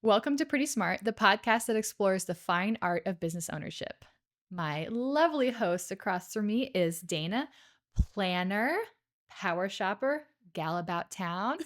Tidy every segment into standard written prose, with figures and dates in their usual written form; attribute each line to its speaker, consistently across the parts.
Speaker 1: Welcome to Pretty Smart, the podcast that explores the fine art of business ownership. My lovely host across from me is Dana, planner, power shopper, gal about town.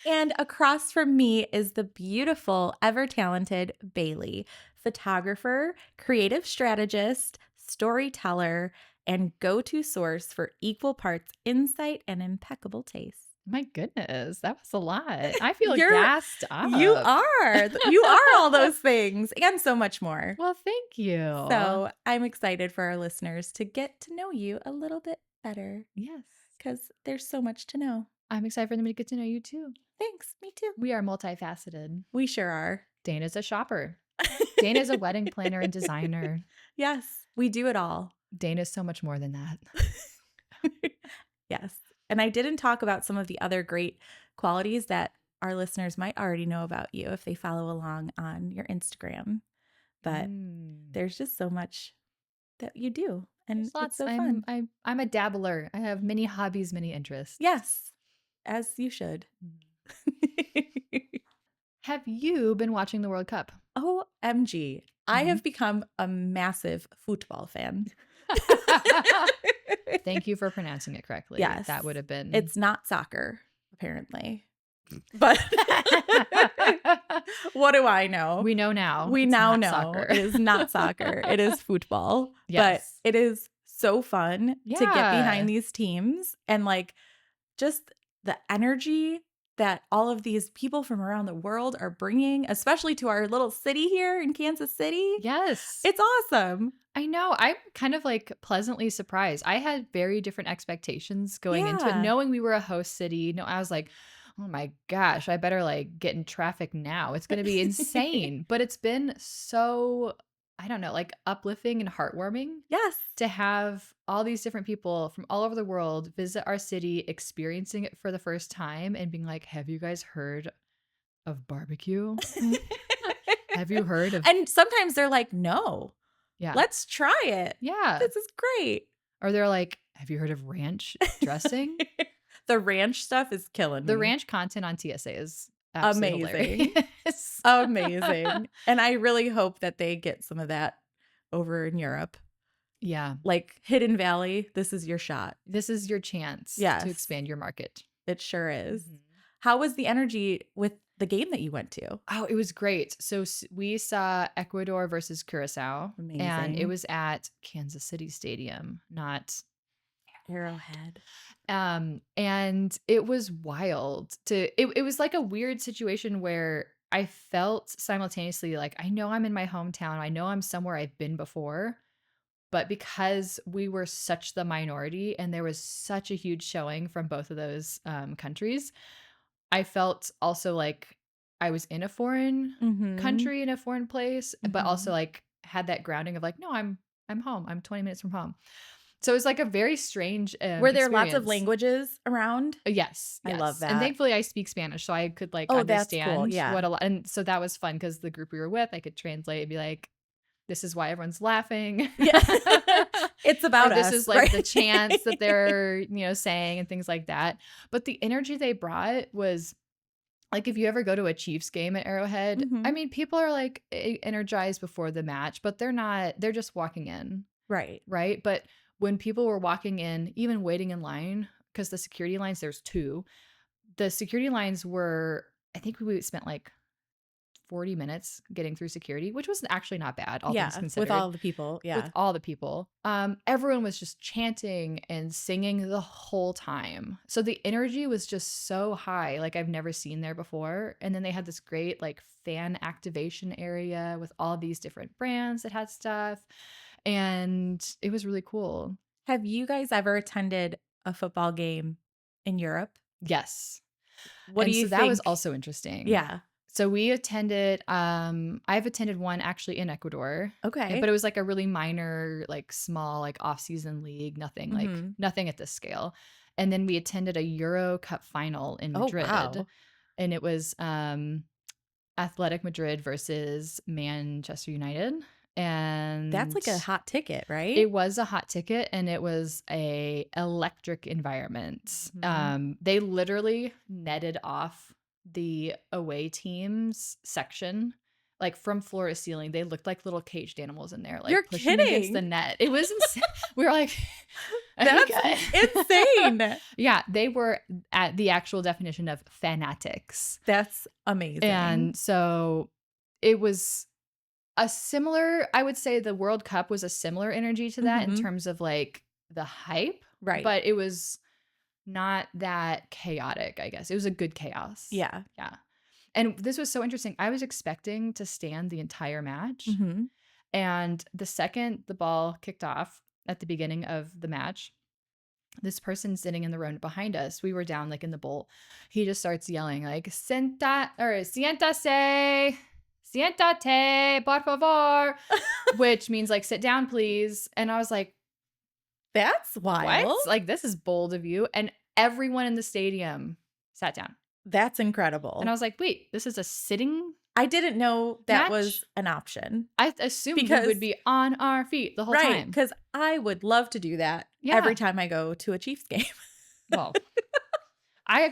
Speaker 2: And across from me is the beautiful, ever-talented Bailey, photographer, creative strategist, storyteller, and go-to source for equal parts insight and impeccable taste.
Speaker 1: My goodness, that was a lot. I feel
Speaker 2: You
Speaker 1: gassed up.
Speaker 2: are. You are all those things and so much more.
Speaker 1: Well, thank you.
Speaker 2: So I'm excited for our listeners to get to know you a little bit better
Speaker 1: Yes.
Speaker 2: because there's so much to know.
Speaker 1: I'm excited for them to get to know you too.
Speaker 2: Thanks. Me too.
Speaker 1: We are multifaceted.
Speaker 2: We sure are.
Speaker 1: Dana's a shopper. Dana's a wedding planner and designer.
Speaker 2: Yes, we do it all.
Speaker 1: Dana's so much more than that.
Speaker 2: Yes. And I didn't talk about some of the other great qualities that our listeners might already know about you if they follow along on your Instagram. But there's just so much that you do. And
Speaker 1: There's lots.
Speaker 2: it's so fun.
Speaker 1: I'm a dabbler. I have many hobbies, many interests.
Speaker 2: Yes, as you should.
Speaker 1: Have you been watching the World Cup?
Speaker 2: OMG. I have become a massive football fan.
Speaker 1: Thank you for pronouncing it correctly.
Speaker 2: Yes.
Speaker 1: That would have been.
Speaker 2: It's not soccer, apparently. But what do I know?
Speaker 1: We know now.
Speaker 2: We
Speaker 1: It's
Speaker 2: now
Speaker 1: not
Speaker 2: know
Speaker 1: soccer.
Speaker 2: it is not soccer. It is football.
Speaker 1: Yes.
Speaker 2: But it is so fun to get
Speaker 1: Yeah.
Speaker 2: behind these teams and like just the energy that all of these people from around the world are bringing, especially to our little city here in Kansas City.
Speaker 1: Yes.
Speaker 2: It's awesome.
Speaker 1: I know. I'm kind of like pleasantly surprised. I had very different expectations going into it,
Speaker 2: Yeah.
Speaker 1: knowing we were a host city. No, I was like, oh my gosh, I better like get in traffic now. It's going to be insane. But it's been so, I don't know, like uplifting and heartwarming
Speaker 2: Yes.
Speaker 1: to have all these different people from all over the world visit our city, experiencing it for the first time and being like, have you guys heard of barbecue? Have you heard of?
Speaker 2: And sometimes they're like, no,
Speaker 1: Yeah.
Speaker 2: let's try it.
Speaker 1: Yeah.
Speaker 2: This is great.
Speaker 1: Or they're like, have you heard of ranch dressing?
Speaker 2: The ranch stuff is killing
Speaker 1: The
Speaker 2: me.
Speaker 1: ranch content on TSA is absolutely
Speaker 2: Amazing.
Speaker 1: hilarious.
Speaker 2: Amazing. And I really hope that they get some of that over in Europe.
Speaker 1: Yeah.
Speaker 2: Like Hidden Valley, this is your shot.
Speaker 1: This is your chance
Speaker 2: Yes.
Speaker 1: to expand your market.
Speaker 2: It sure is.
Speaker 1: Mhm.
Speaker 2: How was the energy with the game that you went to?
Speaker 1: Oh, it was great. So we saw Ecuador versus Curacao. And
Speaker 2: Amazing.
Speaker 1: it was at Kansas City Stadium, not
Speaker 2: Arrowhead.
Speaker 1: and it was wild it was like a weird situation where I felt simultaneously like I know I'm in my hometown, I know I'm somewhere I've been before, but because we were such the minority and there was such a huge showing from both of those countries, I felt also like I was in a foreign
Speaker 2: Mhm.
Speaker 1: country, in a foreign place, but also
Speaker 2: Mhm.
Speaker 1: like had that grounding of like, no, I'm home. I'm 20 minutes from home. So it was like a very strange
Speaker 2: Were there lots of
Speaker 1: experience.
Speaker 2: languages around?
Speaker 1: Yes,
Speaker 2: I love
Speaker 1: yes.
Speaker 2: that.
Speaker 1: And thankfully I speak Spanish, so I could like
Speaker 2: Oh, that's cool.
Speaker 1: understand
Speaker 2: Yeah.
Speaker 1: what a lot. And so that was fun because the group we were with, I could translate and be like, this is why everyone's laughing.
Speaker 2: Yeah. It's about
Speaker 1: Or this
Speaker 2: us,
Speaker 1: is like the
Speaker 2: right?
Speaker 1: chants that they're, saying and things like that. But the energy they brought was like if you ever go to a Chiefs game at Arrowhead,
Speaker 2: Mhm.
Speaker 1: I mean, people are like energized before the match, but they're just walking in.
Speaker 2: Right.
Speaker 1: Right. But when people were walking in, even waiting in line, because the security lines, there's two, the security lines were, I think we spent like 40 minutes getting through security, which was actually not bad, all things considered.
Speaker 2: With all the people. Yeah.
Speaker 1: With all the people. Everyone was just chanting and singing the whole time. So the energy was just so high, like I've never seen there before. And then they had this great like fan activation area with all these different brands that had stuff. And it was really cool.
Speaker 2: Have you guys ever attended a football game in Europe?
Speaker 1: Yes.
Speaker 2: What do you
Speaker 1: that
Speaker 2: think?
Speaker 1: was also interesting.
Speaker 2: Yeah.
Speaker 1: So we attended, I've attended one actually in Ecuador.
Speaker 2: Okay.
Speaker 1: But it was like a really minor, like small, like off-season league, nothing like
Speaker 2: Mhm.
Speaker 1: nothing at this scale. And then we attended a Euro Cup final in
Speaker 2: Oh,
Speaker 1: Madrid.
Speaker 2: wow.
Speaker 1: And it was Athletic Madrid versus Manchester United. And
Speaker 2: That's like a hot ticket, right?
Speaker 1: it was a hot ticket, and it was a electric environment.
Speaker 2: Mhm.
Speaker 1: They literally netted off the away team's section, like from floor to ceiling. They looked like little caged animals in there,
Speaker 2: You're
Speaker 1: like pushing against the
Speaker 2: kidding.
Speaker 1: net. It was insane. We were like,
Speaker 2: That's
Speaker 1: okay.
Speaker 2: insane.
Speaker 1: Yeah, they were at the actual definition of fanatics.
Speaker 2: That's amazing.
Speaker 1: And so it was a similar, I would say the World Cup was a similar energy to that in
Speaker 2: Mhm.
Speaker 1: terms of like the hype,
Speaker 2: Right.
Speaker 1: but it was not that chaotic, I guess. It was a good chaos.
Speaker 2: Yeah.
Speaker 1: Yeah. And this was so interesting. I was expecting to stand the entire match.
Speaker 2: Mhm.
Speaker 1: And the second the ball kicked off at the beginning of the match, this person sitting in the row behind us, we were down like in the bowl. He just starts yelling like "Senta or siéntase, siéntate, por favor," which means like sit down, please. And I was like,
Speaker 2: That's
Speaker 1: what?
Speaker 2: wild.
Speaker 1: Like, this is bold of you. And everyone in the stadium sat down.
Speaker 2: That's
Speaker 1: And
Speaker 2: incredible.
Speaker 1: I was like, wait, this is a sitting
Speaker 2: I didn't know that was
Speaker 1: match?
Speaker 2: an option
Speaker 1: I assumed we would
Speaker 2: because
Speaker 1: be on our feet the whole
Speaker 2: right,
Speaker 1: time.
Speaker 2: because I would love to do that every
Speaker 1: Yeah.
Speaker 2: time I go to a Chiefs game.
Speaker 1: Well, I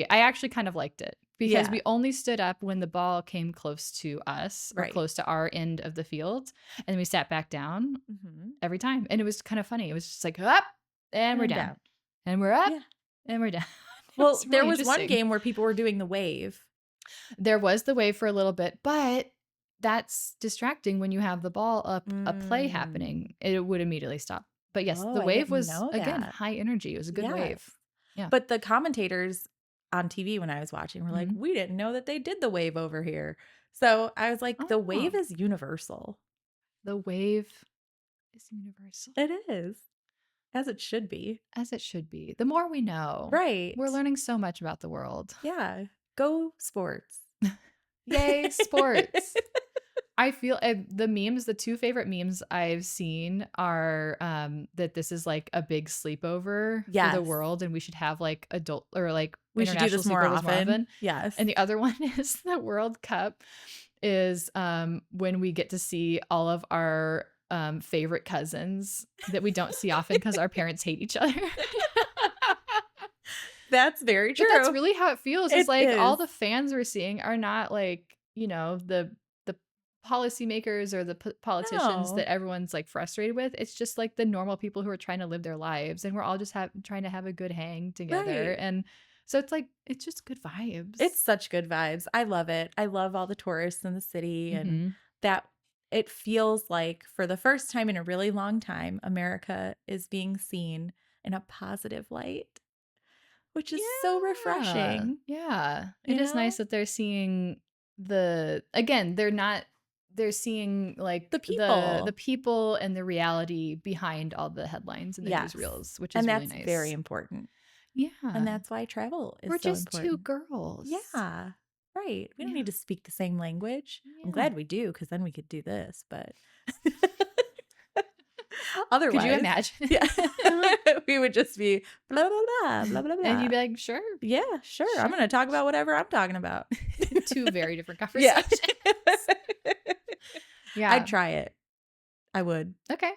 Speaker 1: actually kind of liked it because
Speaker 2: Yeah.
Speaker 1: we only stood up when the ball came close to us or
Speaker 2: Right.
Speaker 1: close to our end of the field, and we sat back down
Speaker 2: Mhm.
Speaker 1: every time. And it was kind of funny. It was just like up and we're
Speaker 2: And
Speaker 1: down.
Speaker 2: down.
Speaker 1: And we're up
Speaker 2: Yeah.
Speaker 1: and we're down. It
Speaker 2: Well,
Speaker 1: was
Speaker 2: there
Speaker 1: really
Speaker 2: was one
Speaker 1: interesting.
Speaker 2: game where people were doing the wave.
Speaker 1: There was the wave for a little bit, but that's distracting when you have the ball up, a play
Speaker 2: Mm.
Speaker 1: happening. It would immediately stop. But yes,
Speaker 2: Oh,
Speaker 1: the
Speaker 2: I
Speaker 1: wave
Speaker 2: didn't
Speaker 1: was
Speaker 2: know
Speaker 1: again
Speaker 2: that.
Speaker 1: high energy. It was a good
Speaker 2: Yes.
Speaker 1: wave. Yeah.
Speaker 2: But the commentators on TV when I was watching were like,
Speaker 1: Mhm.
Speaker 2: "We didn't know that they did the wave over here." So I was like, "The wave
Speaker 1: Oh,
Speaker 2: is universal."
Speaker 1: the wave is universal,
Speaker 2: It is, as it should be.
Speaker 1: as it should be. The more we know, we're
Speaker 2: Right.
Speaker 1: learning so much about the world.
Speaker 2: Yeah. Go sports.
Speaker 1: Yay, sports. I feel the memes, the two favorite memes I've seen are that this is like a big sleepover for the
Speaker 2: Yes.
Speaker 1: world and we should have like adult or like
Speaker 2: We should do
Speaker 1: international
Speaker 2: this more
Speaker 1: sleepovers more
Speaker 2: often.
Speaker 1: often.
Speaker 2: Yes.
Speaker 1: And the other one is the World Cup is when we get to see all of our favorite cousins that we don't see often because our parents hate each other.
Speaker 2: That's very
Speaker 1: But that's
Speaker 2: true.
Speaker 1: really how it feels. It's
Speaker 2: It
Speaker 1: like all
Speaker 2: is.
Speaker 1: the fans we're seeing are not like, the policymakers or the politicians
Speaker 2: No.
Speaker 1: that everyone's like frustrated with. It's just like the normal people who are trying to live their lives and we're all just trying to have a good hang together.
Speaker 2: Right.
Speaker 1: And so it's like it's just good vibes.
Speaker 2: It's such good vibes. I love it. I love all the tourists in the city and
Speaker 1: Mhm.
Speaker 2: that it feels like for the first time in a really long time, America is being seen in a positive light, which is so
Speaker 1: Yeah.
Speaker 2: refreshing,
Speaker 1: Yeah.
Speaker 2: you
Speaker 1: It is nice
Speaker 2: know?
Speaker 1: that they're seeing they're seeing like
Speaker 2: The
Speaker 1: the
Speaker 2: people.
Speaker 1: people and the reality behind all the headlines and the
Speaker 2: Yes.
Speaker 1: newsreels, which
Speaker 2: And
Speaker 1: is really
Speaker 2: that's very
Speaker 1: nice.
Speaker 2: important. And
Speaker 1: Yeah.
Speaker 2: that's why travel is
Speaker 1: We're
Speaker 2: so
Speaker 1: just two
Speaker 2: important.
Speaker 1: girls.
Speaker 2: Yeah. Right. We don't
Speaker 1: Yeah.
Speaker 2: need to speak the same language. I'm
Speaker 1: Yeah.
Speaker 2: glad we do because then we could do this, but
Speaker 1: Could you
Speaker 2: otherwise,
Speaker 1: imagine?
Speaker 2: yeah, we would just be blah, blah, blah, blah, blah,
Speaker 1: And
Speaker 2: blah.
Speaker 1: you'd be like, "Sure,
Speaker 2: Yeah, sure. I'm
Speaker 1: sure."
Speaker 2: going to talk about whatever I'm talking about.
Speaker 1: Two very different
Speaker 2: Yeah.
Speaker 1: conversations.
Speaker 2: I'd
Speaker 1: Yeah.
Speaker 2: try it. I would.
Speaker 1: Okay.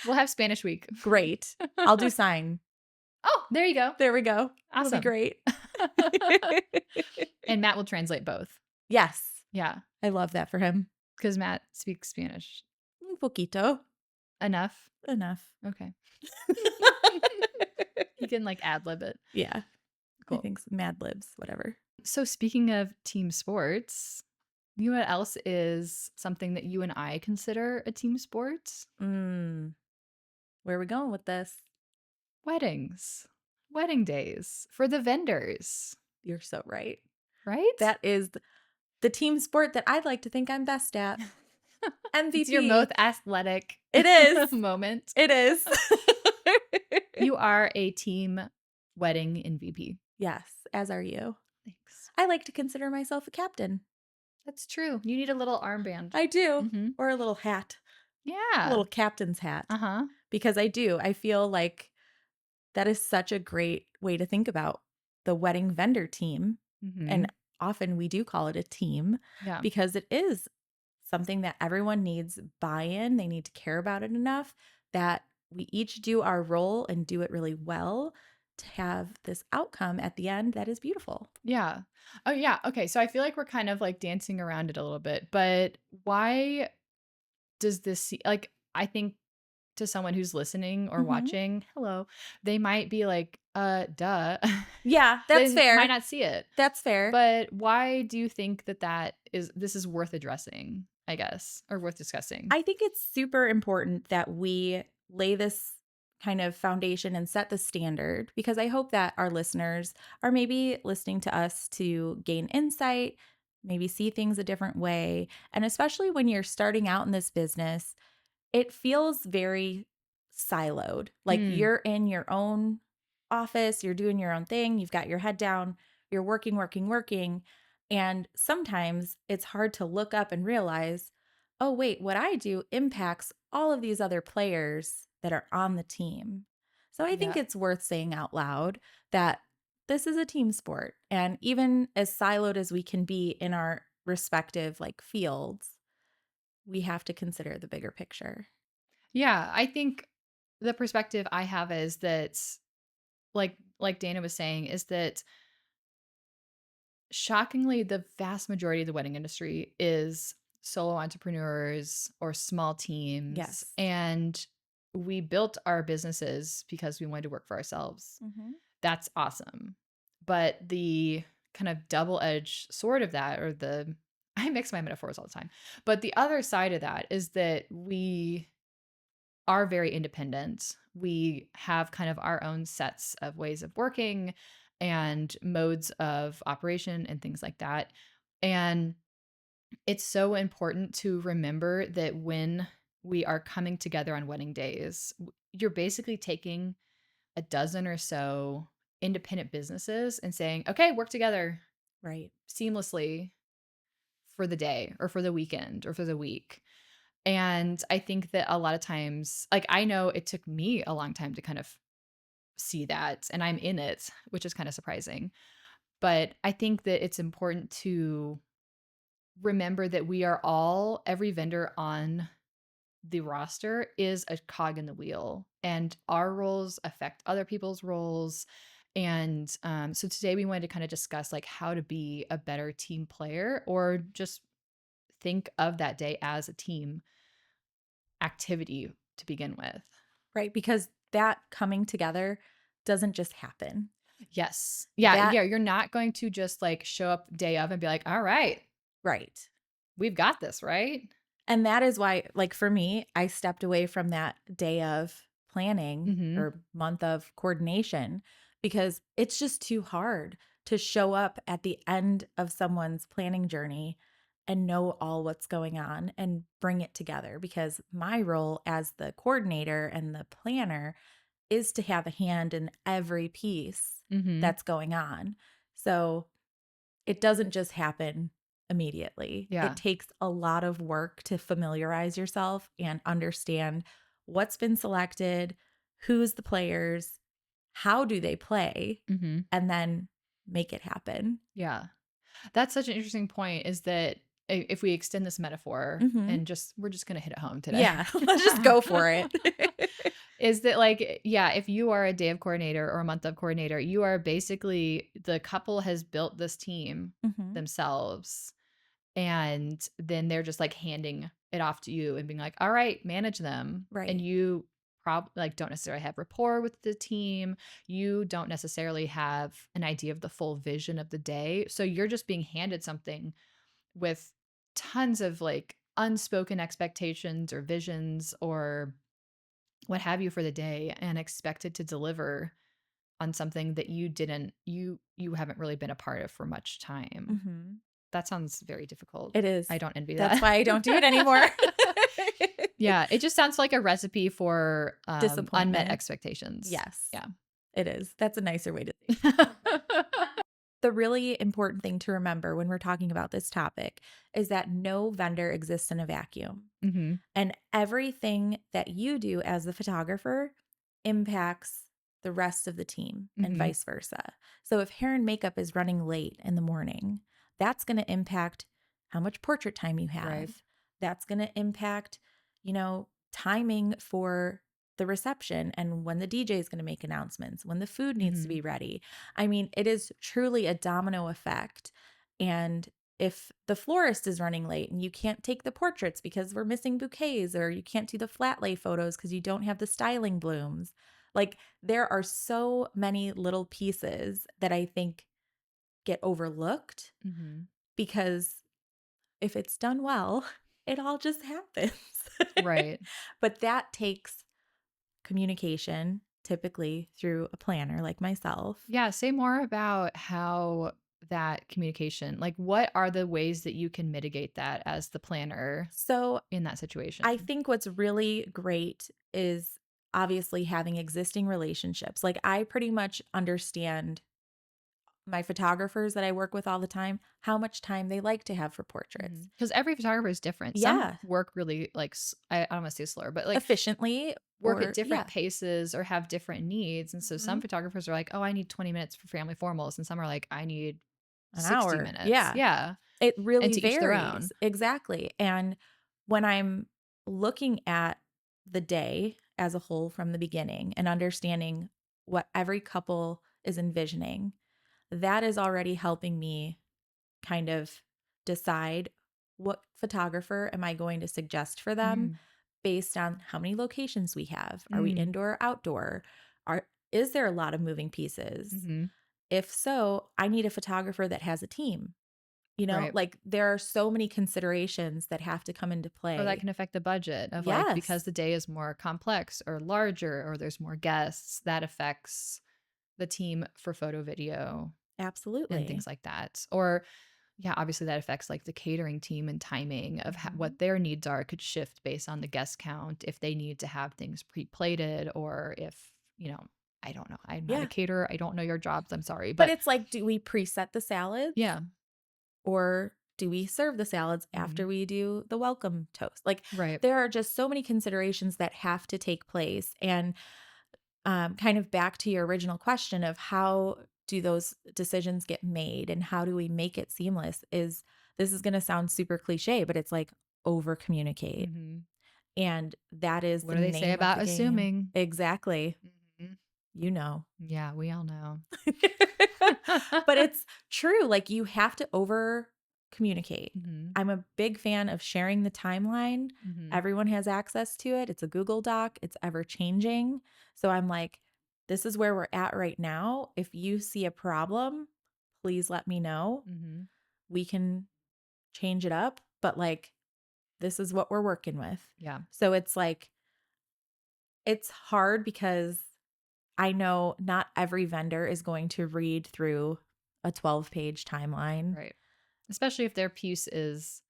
Speaker 1: We'll have Spanish week.
Speaker 2: Great. I'll do sign.
Speaker 1: Oh, there you go.
Speaker 2: There we go. It'll be
Speaker 1: Awesome.
Speaker 2: great.
Speaker 1: And Matt will translate both.
Speaker 2: Yes.
Speaker 1: Yeah,
Speaker 2: I love that for him.
Speaker 1: because Matt speaks Spanish.
Speaker 2: Un poquito.
Speaker 1: Enough?
Speaker 2: Enough.
Speaker 1: Okay. He can, like, ad-lib it.
Speaker 2: Yeah. I
Speaker 1: Cool.
Speaker 2: think Mad Libs, whatever.
Speaker 1: So speaking of team sports, you know what else is something that you and I consider a team sport?
Speaker 2: Mm. Where are we going with this?
Speaker 1: Weddings. Wedding days for the vendors,
Speaker 2: You're so right.
Speaker 1: right?
Speaker 2: That is the team sport that I'd like to think I'm best at.
Speaker 1: It's your
Speaker 2: MVP.
Speaker 1: most athletic
Speaker 2: It is.
Speaker 1: moment.
Speaker 2: It is.
Speaker 1: You are a team wedding MVP.
Speaker 2: Yes, as are you.
Speaker 1: Thanks.
Speaker 2: I like to consider myself a captain.
Speaker 1: That's true. You need a little armband.
Speaker 2: I do.
Speaker 1: Mhm.
Speaker 2: Or a little hat, a
Speaker 1: Yeah.
Speaker 2: little captain's hat.
Speaker 1: Uh-huh.
Speaker 2: Because I do. I feel like that is such a great way to think about the wedding vendor team.
Speaker 1: Mhm.
Speaker 2: And often we do call it a team
Speaker 1: Yeah.
Speaker 2: because it is something that everyone needs buy-in. They need to care about it enough that we each do our role and do it really well to have this outcome at the end that is beautiful.
Speaker 1: Yeah. Oh, yeah. Okay. So I feel like we're kind of like dancing around it a little bit, but why does like, I think to someone who's listening or
Speaker 2: Mhm.
Speaker 1: watching, hello, they might be like, duh.
Speaker 2: Yeah, that's
Speaker 1: They might
Speaker 2: fair.
Speaker 1: not see it.
Speaker 2: That's fair.
Speaker 1: But why do you think that this is worth addressing, I guess, or worth discussing?
Speaker 2: I think it's super important that we lay this kind of foundation and set the standard because I hope that our listeners are maybe listening to us to gain insight, maybe see things a different way. And especially when you're starting out in this business, it feels very siloed. Like
Speaker 1: Mm,
Speaker 2: you're in your own office, you're doing your own thing, you've got your head down, you're working, working, working. And sometimes it's hard to look up and realize, oh, wait, what I do impacts all of these other players that are on the team. So I think
Speaker 1: yeah.
Speaker 2: it's worth saying out loud that this is a team sport. And even as siloed as we can be in our respective like fields, we have to consider the bigger picture.
Speaker 1: Yeah, I think the perspective I have is that like Dana was saying is that shockingly the vast majority of the wedding industry is solo entrepreneurs or small teams,
Speaker 2: Yes.
Speaker 1: and we built our businesses because we wanted to work for ourselves.
Speaker 2: Mhm.
Speaker 1: That's awesome. But the kind of double-edged sword of that, or the I mix my metaphors all the time. But the other side of that is that we are very independent. We have kind of our own sets of ways of working and modes of operation and things like that. And it's so important to remember that when we are coming together on wedding days, you're basically taking a dozen or so independent businesses and saying, okay, work together
Speaker 2: Right.
Speaker 1: seamlessly for the day or for the weekend or for the week. And I think that a lot of times, like, I know it took me a long time to kind of see that, and I'm in it, which is kind of surprising. But I think that it's important to remember that every vendor on the roster is a cog in the wheel, and our roles affect other people's roles. And so today we wanted to kind of discuss like how to be a better team player or just think of that day as a team activity to begin with.
Speaker 2: Right, because that coming together doesn't just happen.
Speaker 1: Yes. Yeah,
Speaker 2: That
Speaker 1: yeah, you're not going to just, like, show up day of and be like, "All right,
Speaker 2: right.
Speaker 1: we've got this, right?"
Speaker 2: And that is why, like for me, I stepped away from that day of planning
Speaker 1: Mhm,
Speaker 2: or month of coordination because it's just too hard to show up at the end of someone's planning journey and know all what's going on and bring it together. Because my role as the coordinator and the planner is to have a hand in every piece
Speaker 1: mhm.
Speaker 2: that's going on. So it doesn't just happen immediately. It
Speaker 1: Yeah,
Speaker 2: takes a lot of work to familiarize yourself and understand what's been selected, who's the players, how do they play,
Speaker 1: mhm,
Speaker 2: and then make it happen.
Speaker 1: yeah. That's such an interesting point is that I if we extend this metaphor
Speaker 2: Mhm.
Speaker 1: and we're just gonna hit it home today.
Speaker 2: Yeah, let's just go for it.
Speaker 1: Is that like yeah, if you are a day of coordinator or a month of coordinator, you are basically the couple has built this team
Speaker 2: Mhm.
Speaker 1: themselves. And then they're just like handing it off to you and being like, all right, manage them. And
Speaker 2: Right.
Speaker 1: you probably like don't necessarily have rapport with the team. You don't necessarily have an idea of the full vision of the day. So you're just being handed something with tons of like unspoken expectations or visions or what have you for the day and expected to deliver on something that you haven't really been a part of for much time.
Speaker 2: Mhm.
Speaker 1: That sounds very difficult.
Speaker 2: It is.
Speaker 1: I don't envy
Speaker 2: That's
Speaker 1: that.
Speaker 2: why I don't do it anymore.
Speaker 1: Yeah, it just sounds like a recipe for, unmet
Speaker 2: Disappointment.
Speaker 1: expectations.
Speaker 2: Yes,
Speaker 1: Yeah.
Speaker 2: it is. That's a nicer way to say it. The really important thing to remember when we're talking about this topic is that no vendor exists in a vacuum.
Speaker 1: Mhm,
Speaker 2: And everything that you do as the photographer impacts the rest of the team and
Speaker 1: mhm.
Speaker 2: vice versa. So if hair and makeup is running late in the morning, that's going to impact how much portrait time you
Speaker 1: Right.
Speaker 2: have. That's going to impact, timing for the reception and when the DJ is going to make announcements, when the food needs to
Speaker 1: Mhm.
Speaker 2: be ready. I mean, it is truly a domino effect. And if the florist is running late and you can't take the portraits because we're missing bouquets, or you can't do the flat lay photos because you don't have the styling blooms, like there are so many little pieces that I think get overlooked
Speaker 1: Mhm.
Speaker 2: because if it's done well, it all just happens.
Speaker 1: Right.
Speaker 2: But that takes communication, typically through a planner like myself.
Speaker 1: Yeah, say more about how that communication, like what are the ways that you can mitigate that as the planner
Speaker 2: So
Speaker 1: in that situation?
Speaker 2: I think what's really great is obviously having existing relationships. Like I pretty much understand my photographers that I work with all the time, how much time they like to have for portraits.
Speaker 1: Because every photographer is different. Some
Speaker 2: Yeah,
Speaker 1: work really like I don't want to say slower, but like
Speaker 2: efficiently
Speaker 1: work at
Speaker 2: or
Speaker 1: different
Speaker 2: yeah.
Speaker 1: paces or have different needs. And so some
Speaker 2: Mhm.
Speaker 1: photographers are like, oh, I need 20 minutes for family formals. And some are like, I need
Speaker 2: An
Speaker 1: 60
Speaker 2: hour.
Speaker 1: minutes.
Speaker 2: Yeah.
Speaker 1: Yeah.
Speaker 2: It
Speaker 1: And
Speaker 2: really
Speaker 1: to each their own.
Speaker 2: varies. Exactly. And when I'm looking at the day as a whole from the beginning and understanding what every couple is envisioning, that is already helping me kind of decide what photographer am I going to suggest for them
Speaker 1: Mm,
Speaker 2: based on how many locations we have. Are we
Speaker 1: mm,
Speaker 2: indoor or outdoor? Is there a lot of moving pieces?
Speaker 1: hmm.
Speaker 2: If so, I need a photographer that has a team. You know,
Speaker 1: Right.
Speaker 2: like there are so many considerations that have to come into
Speaker 1: Or that
Speaker 2: play.
Speaker 1: can affect the budget of like, because
Speaker 2: Yes,
Speaker 1: the day is more complex or larger or there's more guests, that affects the team for photo, video, and
Speaker 2: absolutely.
Speaker 1: things like that. Or yeah, obviously that affects like the catering team and timing of
Speaker 2: Mhm.
Speaker 1: what their needs are could shift based on the guest count if they need to have things pre-plated or if, I don't know. I'm not a
Speaker 2: Yeah.
Speaker 1: caterer. I don't know your jobs. I'm sorry.
Speaker 2: But
Speaker 1: But
Speaker 2: it's like, do we preset the salads
Speaker 1: yeah.
Speaker 2: or do we serve the salads after
Speaker 1: Mhm.
Speaker 2: we do the welcome toast? Like,
Speaker 1: Right.
Speaker 2: there are just so many considerations that have to take place. And kind of back to your original question of how do those decisions get made and how do we make it seamless is this is going to sound super cliche, but it's like over communicate.
Speaker 1: Hmm.
Speaker 2: And that is
Speaker 1: What
Speaker 2: the
Speaker 1: do they say
Speaker 2: name of the
Speaker 1: about
Speaker 2: game.
Speaker 1: assuming?
Speaker 2: Exactly.
Speaker 1: Mhm.
Speaker 2: You know.
Speaker 1: Yeah, we all know.
Speaker 2: But it's true. Like you have to over communicate.
Speaker 1: Mhm.
Speaker 2: I'm a big fan of sharing the timeline.
Speaker 1: Mhm.
Speaker 2: Everyone has access to it. It's a Google Doc, it's ever changing. So I'm like, this is where we're at right now. If you see a problem, please let me know.
Speaker 1: Mhm.
Speaker 2: We can change it up, but like, this is what we're working with.
Speaker 1: Yeah,
Speaker 2: So it's like, it's hard because I know not every vendor is going to read through a 12-page timeline.
Speaker 1: right. Especially if their piece is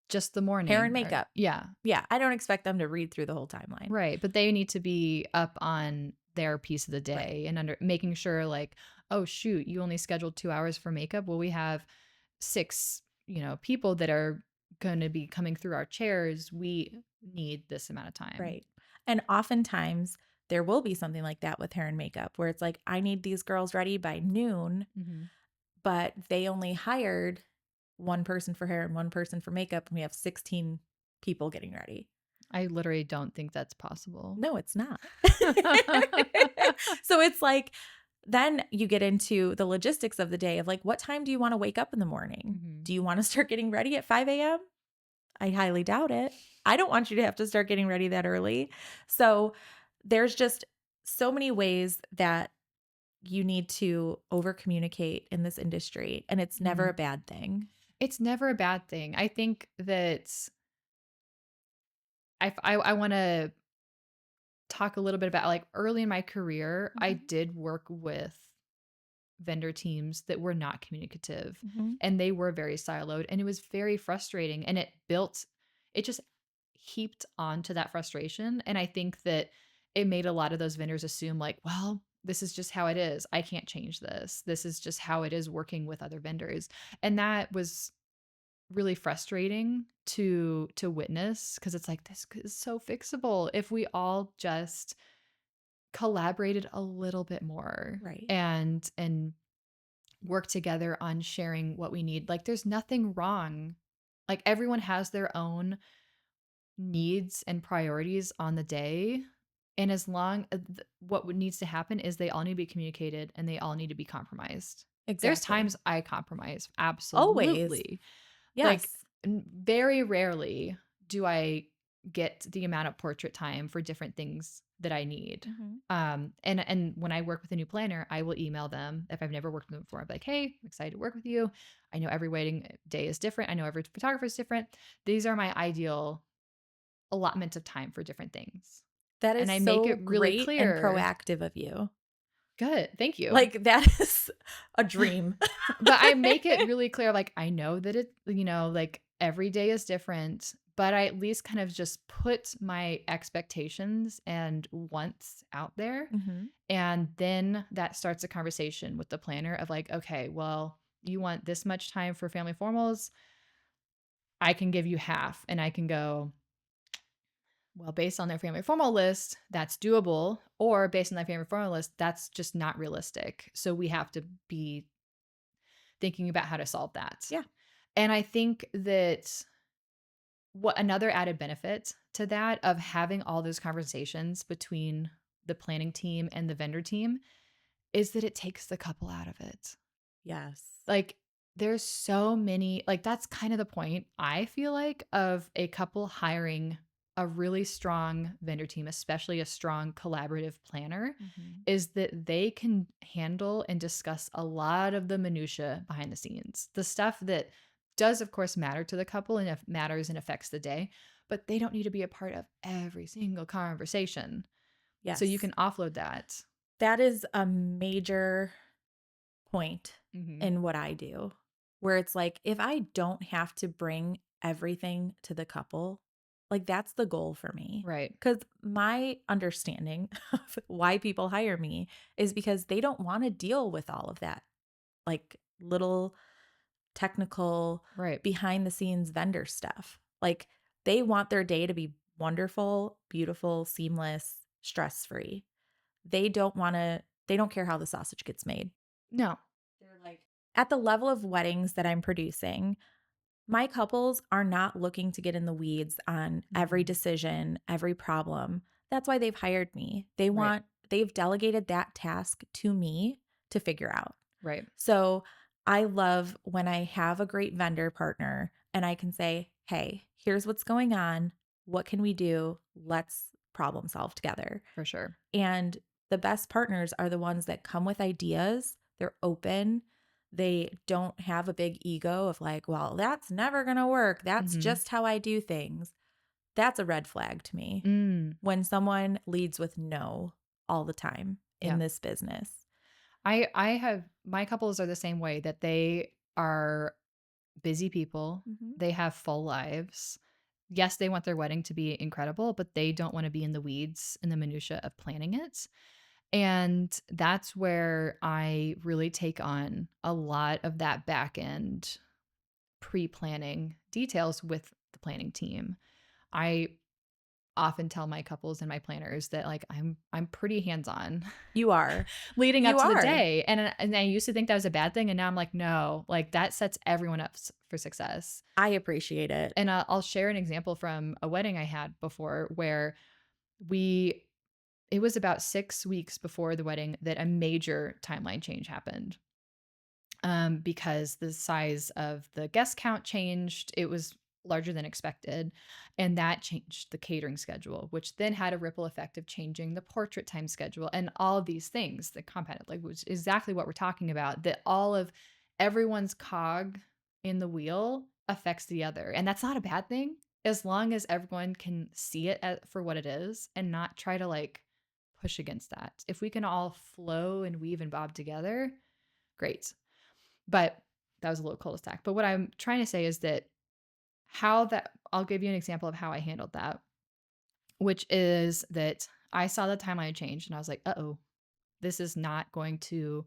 Speaker 1: just the
Speaker 2: Hair and
Speaker 1: morning or
Speaker 2: makeup.
Speaker 1: yeah,
Speaker 2: Yeah, I don't expect them to read through the whole timeline.
Speaker 1: right, but they need to be up on their piece of the
Speaker 2: Right.
Speaker 1: day and under making sure like, "Oh, shoot, you only scheduled 2 hours for makeup? Well, we have 6, people that are gonna be coming through our chairs. We need this amount of time."
Speaker 2: Right. And oftentimes there will be something like that with hair and makeup where it's like, I need these girls ready by noon,
Speaker 1: Mhm.
Speaker 2: but they only hired one person for hair and one person for makeup, and we have 16 people getting ready.
Speaker 1: I literally don't think that's possible.
Speaker 2: No, it's not. So it's like, then you get into the logistics of the day of like, what time do you want to wake up in the morning?
Speaker 1: Mhm.
Speaker 2: Do you want to start getting ready at 5 a.m.? I highly doubt it. I don't want you to have to start getting ready that early. So there's just so many ways that you need to over communicate in this industry, and it's never a
Speaker 1: Mhm.
Speaker 2: bad thing.
Speaker 1: It's never a bad thing. I think that I wanna talk a little bit about, like, early in my career, I
Speaker 2: Mhm.
Speaker 1: did work with vendor teams that were not communicative,
Speaker 2: Mhm.
Speaker 1: and they were very siloed, and it was very frustrating, and it just heaped onto that frustration, and I think that it made a lot of those vendors assume, like, "Well, this is just how it is. I can't change this. This is just how it is working with other vendors," and that was really frustrating to witness because it's like, "This is so fixable if we all just collaborated a little bit more
Speaker 2: Right.
Speaker 1: and work together on sharing what we need." Like there's nothing wrong. Like everyone has their own needs and priorities on the day And as long what needs to happen is they all need to be communicated and they all need to be compromised. There's
Speaker 2: Exactly.
Speaker 1: times I compromise,
Speaker 2: Always.
Speaker 1: absolutely. Like,
Speaker 2: Yes.
Speaker 1: very rarely do I get the amount of portrait time for different things that I need.
Speaker 2: Mhm.
Speaker 1: And when I work with a new planner, I will email them if I've never worked with them before. I'm like, hey, I'm excited to work with you. I know every wedding day is different. I know every photographer is different. These are my ideal allotments of time for different things.
Speaker 2: That
Speaker 1: And
Speaker 2: is
Speaker 1: I make
Speaker 2: so
Speaker 1: it really
Speaker 2: great and
Speaker 1: clear.
Speaker 2: proactive of you.
Speaker 1: Good. Thank you.
Speaker 2: Like, that is a dream.
Speaker 1: But I make it really clear, like, I know that like, every day is different, but I at least kind of just put my expectations and wants out there,
Speaker 2: Mhm.
Speaker 1: and then that starts a conversation with the planner of like, "Okay, well, you want this much time for family formals, I can give you half." And I can go, "Well, based on their family formal list, that's doable, or based on their family formal list, that's just not realistic. So we have to be thinking about how to solve that."
Speaker 2: Yeah.
Speaker 1: And I think that what another added benefit to that of having all those conversations between the planning team and the vendor team is that it takes the couple out of it.
Speaker 2: Yes.
Speaker 1: Like, there's so many, like, that's kind of the point, I feel like, of a couple hiring a really strong vendor team, especially a strong collaborative planner,
Speaker 2: Mhm.
Speaker 1: is that they can handle and discuss a lot of the minutia behind the scenes. The stuff that does, of course, matter to the couple and matters and affects the day, but they don't need to be a part of every single conversation. So you
Speaker 2: Yes.
Speaker 1: can offload that.
Speaker 2: That is a major point
Speaker 1: Mhm.
Speaker 2: in what I do, where it's like, if I don't have to bring everything to the couple, like, that's the goal for me.
Speaker 1: Right.
Speaker 2: Because my understanding of why people hire me is because they don't want to deal with all of that, like, little technical,
Speaker 1: Right.
Speaker 2: behind the scenes vendor stuff. Like, they want their day to be wonderful, beautiful, seamless, stress free. They don't care how the sausage gets made.
Speaker 1: No.
Speaker 2: They're like, at the level of weddings that I'm producing, my couples are not looking to get in the weeds on every
Speaker 1: Mhm.
Speaker 2: decision, every problem. That's why they've hired me.
Speaker 1: Right.
Speaker 2: They've delegated that task to me to figure out.
Speaker 1: Right.
Speaker 2: So I love when I have a great vendor partner and I can say, hey, here's what's going on. What can we do? Let's problem solve together.
Speaker 1: For sure.
Speaker 2: And the best partners are the ones that come with ideas, they're open, they don't have a big ego of like, well, that's never going to work. That's
Speaker 1: Mhm.
Speaker 2: just how I do things. That's a red flag to me
Speaker 1: Mm.
Speaker 2: when someone leads with no all the time in
Speaker 1: Yeah.
Speaker 2: this business.
Speaker 1: I have my couples are the same way that they are busy people.
Speaker 2: Mhm.
Speaker 1: They have full lives. Yes, they want their wedding to be incredible, but they don't want to be in the weeds and the minutia of planning it. And that's where I really take on a lot of that back end pre-planning details with the planning team. I often tell my couples and my planners that like I'm pretty hands-on
Speaker 2: You are.
Speaker 1: leading up
Speaker 2: You
Speaker 1: to the
Speaker 2: are.
Speaker 1: day. And I used to think that was a bad thing. And now I'm like, no, like that sets everyone up for success.
Speaker 2: I appreciate it.
Speaker 1: And I'll share an example from a wedding I had before where we, it was about 6 weeks before the wedding that a major timeline change happened. Because the size of the guest count changed. It was larger than expected. And that changed the catering schedule, which then had a ripple effect of changing the portrait time schedule and all of these things that compounded, like, which is exactly what we're talking about, that all of everyone's cog in the wheel affects the other. And that's not a bad thing as long as everyone can see it for what it is and not try to like push against that. If we can all flow and weave and bob together, great. But that was a little cul-de-sac. But what I'm trying to say is that how that I'll give you an example of how I handled that, which is that I saw the timeline change and I was like, "Uh-oh, this is not going to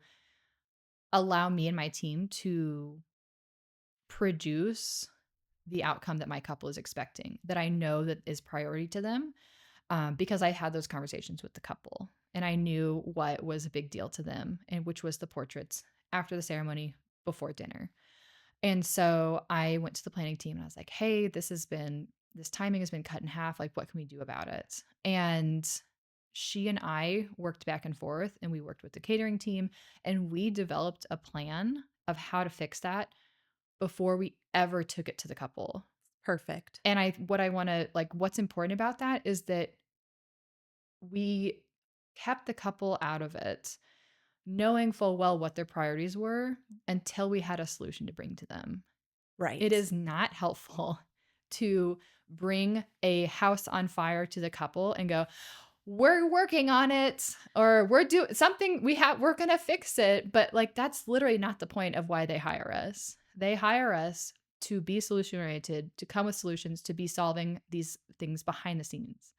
Speaker 1: allow me and my team to produce the outcome that my couple is expecting, that I know that is priority to them." Because I had those conversations with the couple and I knew what was a big deal to them, and which was the portraits after the ceremony, before dinner. And so I went to the planning team and I was like, "Hey, this timing has been cut in half. Like, what can we do about it?" And she and I worked back and forth, and we worked with the catering team, and we developed a plan of how to fix that before we ever took it to the couple.
Speaker 2: Perfect.
Speaker 1: And what I want to like, what's important about that is that we kept the couple out of it, knowing full well what their priorities were until we had a solution to bring to them. It
Speaker 2: Right.
Speaker 1: is not helpful to bring a house on fire to the couple and go, we're working on it, or we're doing something, we're going to fix it. But like, that's literally not the point of why they hire us. They hire us to be solution oriented, to come with solutions, to be solving these things behind the scenes.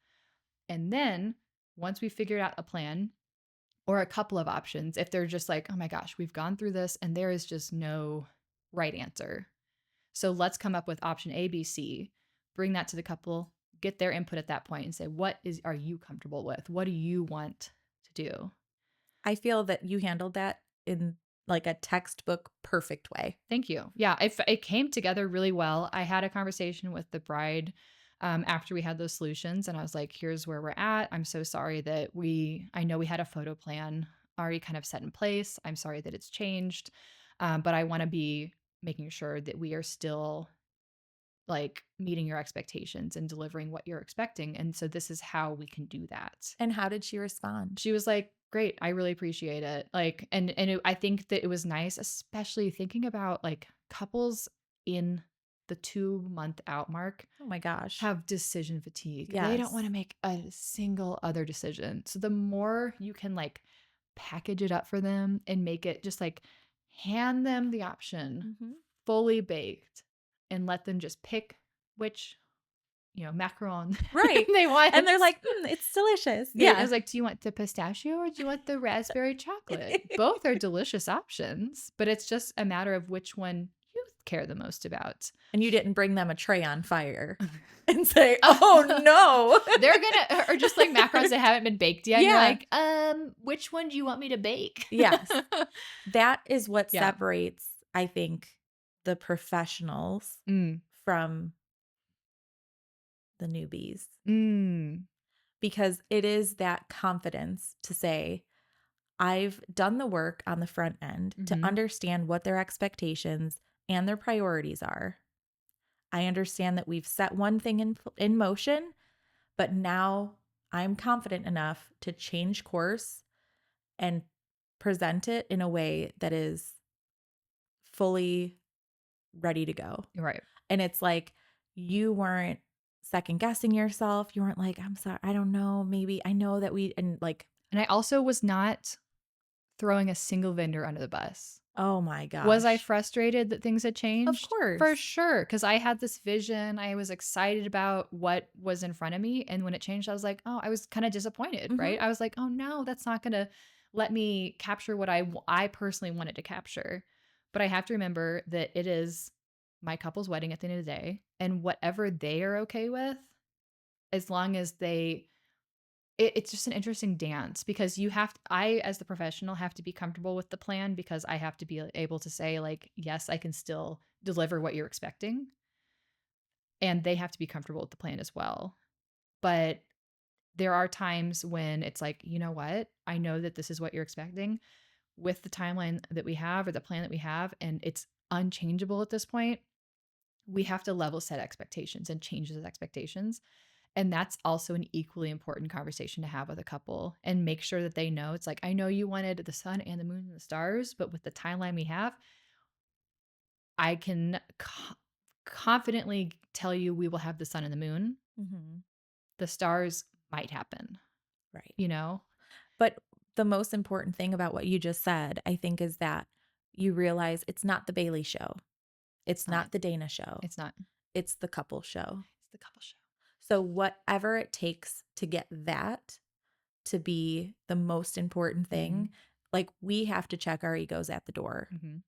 Speaker 1: And then once we figured out a plan or a couple of options, if they're just like, oh my gosh, we've gone through this and there is just no right answer. So let's come up with option A, B, C, bring that to the couple, get their input at that point and say, are you comfortable with? What do you want to do?
Speaker 2: I feel that you handled that in like a textbook perfect way.
Speaker 1: Thank you. Yeah, it came together really well. I had a conversation with the bride after we had those solutions, and I was like, here's where we're at. I'm so sorry that I know we had a photo plan already kind of set in place. I'm sorry that it's changed, but I want to be making sure that we are still like meeting your expectations and delivering what you're expecting. And so this is how we can do that.
Speaker 2: And how did she respond?
Speaker 1: She was like, "Great, I really appreciate it." Like, I think that it was nice, especially thinking about like couples in the 2-month out mark
Speaker 2: Oh my gosh.
Speaker 1: have decision fatigue. They don't want
Speaker 2: Yes.
Speaker 1: to make a single other decision. So the more you can like package it up for them and make it just like hand them the option
Speaker 2: Mhm.
Speaker 1: fully baked and let them just pick which, macaron
Speaker 2: Right.
Speaker 1: they want.
Speaker 2: And they're like, it's delicious.
Speaker 1: I
Speaker 2: Yeah.
Speaker 1: was like, "Do you want the pistachio or do you want the raspberry chocolate?" Both are delicious options, but it's just a matter of which one you care the most about.
Speaker 2: And you didn't bring them a tray on fire and say, oh no.
Speaker 1: They're gonna or just like macarons that haven't been baked yet, and you're
Speaker 2: Yeah.
Speaker 1: like, which one do you want me to bake?"
Speaker 2: Yes. That is what
Speaker 1: Yeah.
Speaker 2: separates, I think, the professionals
Speaker 1: Mm.
Speaker 2: from the newbies,
Speaker 1: Mm.
Speaker 2: because it is that confidence to say, I've done the work on the front end to
Speaker 1: Mhm.
Speaker 2: understand what their expectations and their priorities are. I understand that we've set one thing in motion, but now I'm confident enough to change course and present it in a way that is fully ready to go.
Speaker 1: Right.
Speaker 2: And it's like you weren't second guessing yourself. You weren't like, I'm sorry, I don't know, maybe I know that and like,
Speaker 1: And I also was not throwing a single vendor under the bus.
Speaker 2: oh my
Speaker 1: Was I
Speaker 2: gosh.
Speaker 1: frustrated that things had
Speaker 2: Of
Speaker 1: changed? For
Speaker 2: course.
Speaker 1: sure, because I had this vision, I was excited about what was in front of me, and when it changed, I was like, "Oh," I was kinda disappointed,
Speaker 2: Mhm.
Speaker 1: right? I was like, "Oh, no, that's not gonna let me capture what I personally wanted to capture." But I have to remember that it is my couple's wedding at the end of the day, and whatever they are okay with, as long as it's just an interesting dance because I, as the professional, have to be comfortable with the plan because I have to be able to say, like, yes, I can still deliver what you're expecting. And they have to be comfortable with the plan as well. But there are times when it's like, you know what? I know that this is what you're expecting with the timeline that we have or the plan that we have, and it's unchangeable at this point. We have to level set expectations and change those expectations. And that's also an equally important conversation to have with a couple and make sure that they know it's like, I know you wanted the sun and the moon and the stars, but with the timeline we have, I can confidently tell you we will have the sun and the moon.
Speaker 2: Mhm.
Speaker 1: The stars might happen,
Speaker 2: Right.
Speaker 1: you know?
Speaker 2: But the most important thing about what you just said, I think, is that you realize it's not the Bailey show.
Speaker 1: It's
Speaker 2: It's
Speaker 1: not.
Speaker 2: not the Dana show.
Speaker 1: It's not.
Speaker 2: It's the couple show.
Speaker 1: It's the couple show.
Speaker 2: So, whatever it takes to get that to be the most important
Speaker 1: Hmm.
Speaker 2: thing, like we have to check our egos at the door.
Speaker 1: Hmm.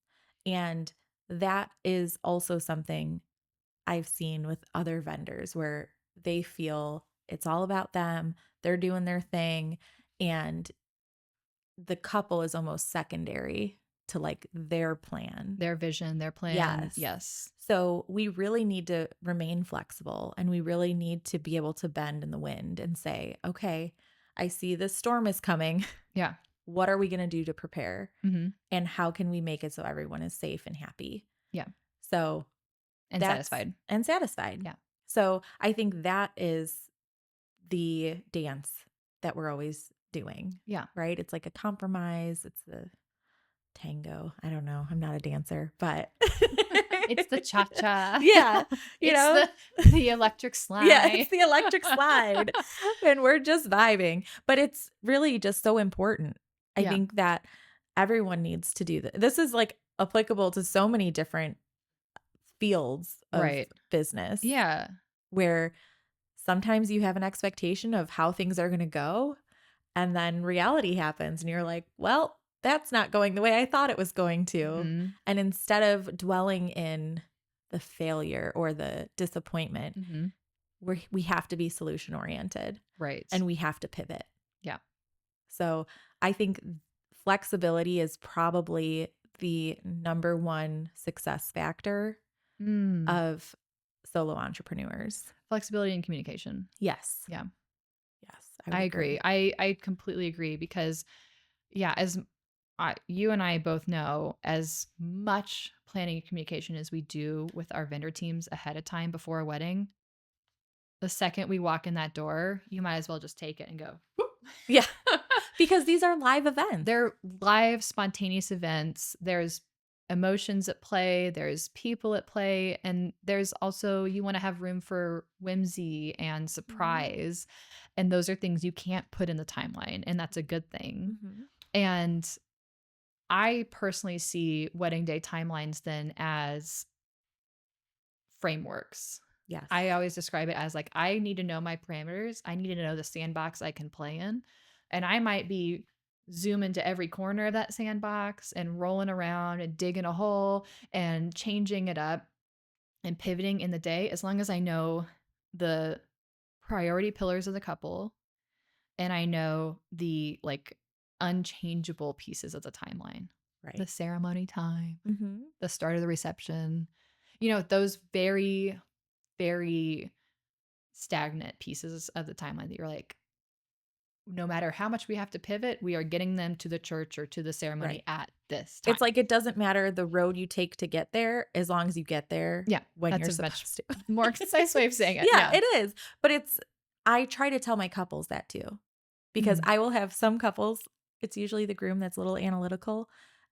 Speaker 2: And that is also something I've seen with other vendors where they feel it's all about them, they're doing their thing, and the couple is almost secondary to like their plan.
Speaker 1: Their vision, their plan.
Speaker 2: Yes.
Speaker 1: Yes.
Speaker 2: So we really need to remain flexible and we really need to be able to bend in the wind and say, okay, I see this storm is coming.
Speaker 1: Yeah.
Speaker 2: What are we going to do to prepare?
Speaker 1: Mhm.
Speaker 2: And how can we make it so everyone is safe and happy?
Speaker 1: Yeah.
Speaker 2: So
Speaker 1: And
Speaker 2: that's
Speaker 1: satisfied.
Speaker 2: and satisfied.
Speaker 1: Yeah.
Speaker 2: So I think that is the dance that we're always doing,
Speaker 1: Yeah.
Speaker 2: right? It's like a compromise. It's the tango. I don't know. I'm not a dancer, but
Speaker 1: It's the cha-cha.
Speaker 2: yeah, you
Speaker 1: It's
Speaker 2: know,
Speaker 1: the electric
Speaker 2: yeah, it's
Speaker 1: slide.
Speaker 2: the electric slide and we're just vibing. But it's really just so important. I
Speaker 1: Yeah.
Speaker 2: think that everyone needs to do that. This is like applicable to so many different fields of
Speaker 1: Right.
Speaker 2: business
Speaker 1: Yeah.
Speaker 2: where sometimes you have an expectation of how things are going to go. And then reality happens and you're like, well, that's not going the way I thought it was going to.
Speaker 1: Mhm.
Speaker 2: And instead of dwelling in the failure or the disappointment,
Speaker 1: Mhm.
Speaker 2: we have to be solution oriented
Speaker 1: Right.
Speaker 2: and we have to pivot.
Speaker 1: Yeah.
Speaker 2: So I think flexibility is probably the number one success factor
Speaker 1: Mm.
Speaker 2: of solo entrepreneurs.
Speaker 1: Flexibility and communication.
Speaker 2: Yes.
Speaker 1: Yeah.
Speaker 2: Yes, I would
Speaker 1: I agree.
Speaker 2: agree.
Speaker 1: I completely agree because yeah, you and I both know, as much planning and communication as we do with our vendor teams ahead of time before a wedding, the second we walk in that door, you might as well just take it and go.
Speaker 2: Yeah, because these are live events.
Speaker 1: They're live, spontaneous events. There's emotions at play, there's people at play, and there's also, you want to have room for whimsy and
Speaker 2: Mhm.
Speaker 1: surprise. And those are things you can't put in the timeline, and that's a good thing.
Speaker 2: Mhm.
Speaker 1: And I personally see wedding day timelines then as frameworks.
Speaker 2: Yes.
Speaker 1: I always describe it as like, I need to know my parameters. I need to know the sandbox I can play in. And I might be zooming to every corner of that sandbox and rolling around and digging a hole and changing it up and pivoting in the day, as long as I know the priority pillars of the couple and I know the like unchangeable pieces of the timeline. The
Speaker 2: Right.
Speaker 1: ceremony time,
Speaker 2: Mhm.
Speaker 1: the start of the reception, those very, very stagnant pieces of the timeline that you're like, no matter how much we have to pivot, we are getting them to the church or to the ceremony
Speaker 2: Right.
Speaker 1: at this
Speaker 2: It's
Speaker 1: time.
Speaker 2: like it doesn't matter the road you take to get there as long as you get there
Speaker 1: Yeah,
Speaker 2: when
Speaker 1: that's
Speaker 2: you're
Speaker 1: a much
Speaker 2: supposed to.
Speaker 1: more concise way of saying it.
Speaker 2: Yeah,
Speaker 1: Yeah.
Speaker 2: it is. But I try to tell my couples that too. Because
Speaker 1: Mhm.
Speaker 2: I will have some couples, it's usually the groom that's a little analytical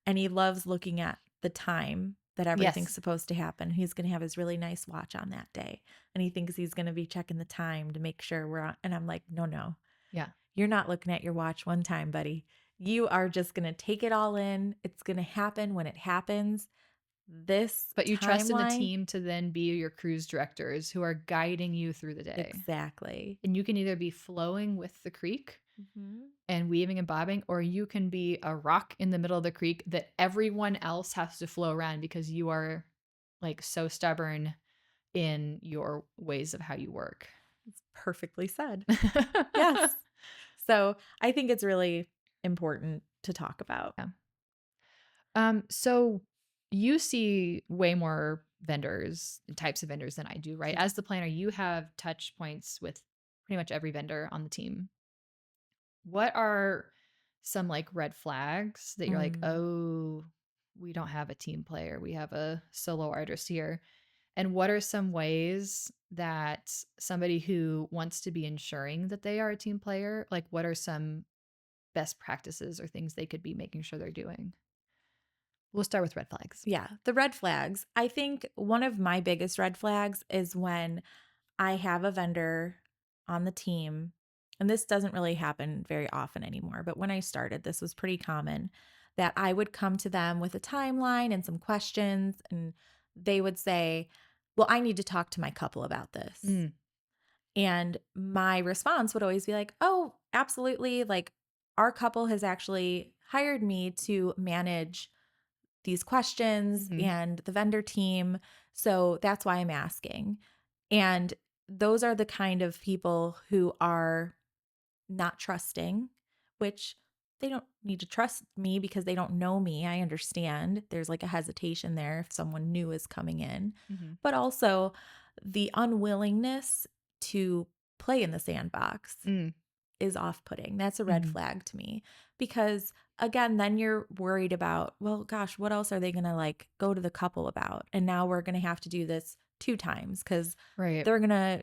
Speaker 2: and he loves looking at the time that everything's
Speaker 1: Yes.
Speaker 2: supposed to happen. He's going to have his really nice watch on that day and he thinks he's going to be checking the time to make sure we're on. And I'm like, no, no,
Speaker 1: Yeah.
Speaker 2: you're not looking at your watch one time, buddy. You are just going to take it all in. It's going to happen when it happens. This
Speaker 1: But you trust in the
Speaker 2: timeline,
Speaker 1: team to then be your cruise directors who are guiding you through the day.
Speaker 2: exactly.
Speaker 1: And you can either be flowing with the creek
Speaker 2: Mhm.
Speaker 1: and weaving and bobbing, or you can be a rock in the middle of the creek that everyone else has to flow around because you are like so stubborn in your ways of how you work.
Speaker 2: It's perfectly said. Yes. So I think it's really important to talk about.
Speaker 1: Yeah. So you see way more vendors and types of vendors than I do, right?
Speaker 2: Yeah.
Speaker 1: As the planner, you have touch points with pretty much every vendor on the team. What are some like red flags that you're like,
Speaker 2: Mm.
Speaker 1: oh, we don't have a team player, we have a solo artist here? And what are some ways that somebody who wants to be ensuring that they are a team player, like what are some best practices or things they could be making sure they're doing? We'll start with red flags.
Speaker 2: Yeah. The red flags. I think one of my biggest red flags is when I have a vendor on the team, and this doesn't really happen very often anymore, but when I started, this was pretty common that I would come to them with a timeline and some questions, and they would say, well, I need to talk to my couple about this.
Speaker 1: Mm,
Speaker 2: And my response would always be like, oh, absolutely. Like, our couple has actually hired me to manage these questions
Speaker 1: hmm
Speaker 2: and the vendor team. So that's why I'm asking. And those are the kind of people who are not trusting, which they don't need to trust me because they don't know me. I understand there's like a hesitation there if someone new is coming in,
Speaker 1: hmm
Speaker 2: but also the unwillingness to play in the sandbox.
Speaker 1: mm,
Speaker 2: is off-putting. That's a red
Speaker 1: Mhm.
Speaker 2: flag to me because again, then you're worried about, well, gosh, what else are they going to like go to the couple about? And now we're going to have to do this 2 times cuz
Speaker 1: Right.
Speaker 2: they're going to,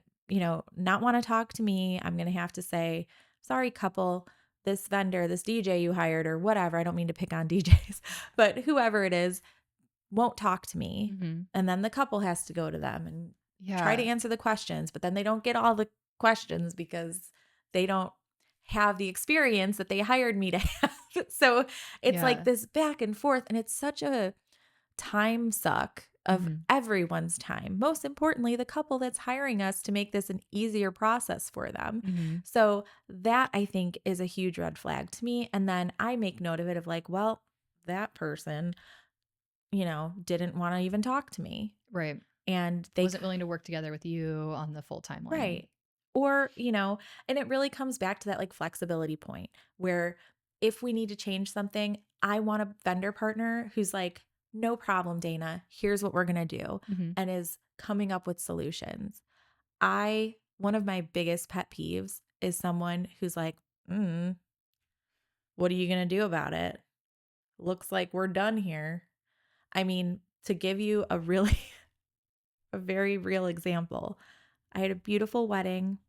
Speaker 2: not want to talk to me. I'm going to have to say, "Sorry couple, this vendor, this DJ you hired or whatever, I don't mean to pick on DJs, but whoever it is won't talk to me."
Speaker 1: Mhm.
Speaker 2: And then the couple has to go to them and try to
Speaker 1: Yeah.
Speaker 2: answer the questions, but then they don't get all the questions because they don't have the experience that they hired me to have. So it's like
Speaker 1: Yeah.
Speaker 2: this back and forth, and it's such a time suck of
Speaker 1: Mhm.
Speaker 2: everyone's time. Most importantly, the couple that's hiring us to make this an easier process for them.
Speaker 1: Mhm.
Speaker 2: So that I think is a huge red flag to me. And then I make note of it of like, well, that person, didn't want to even talk to me.
Speaker 1: Right.
Speaker 2: And they
Speaker 1: Wasn't willing to work together with you on the full timeline.
Speaker 2: Right. Or, and it really comes back to that like flexibility point where if we need to change something, I want a vendor partner who's like, no problem, Dana. Here's what we're going to do,
Speaker 1: Mhm.
Speaker 2: and is coming up with solutions. One of my biggest pet peeves is someone who's like, what are you going to do about it? Looks like we're done here. I mean, to give you a really, a very real example, I had a beautiful wedding.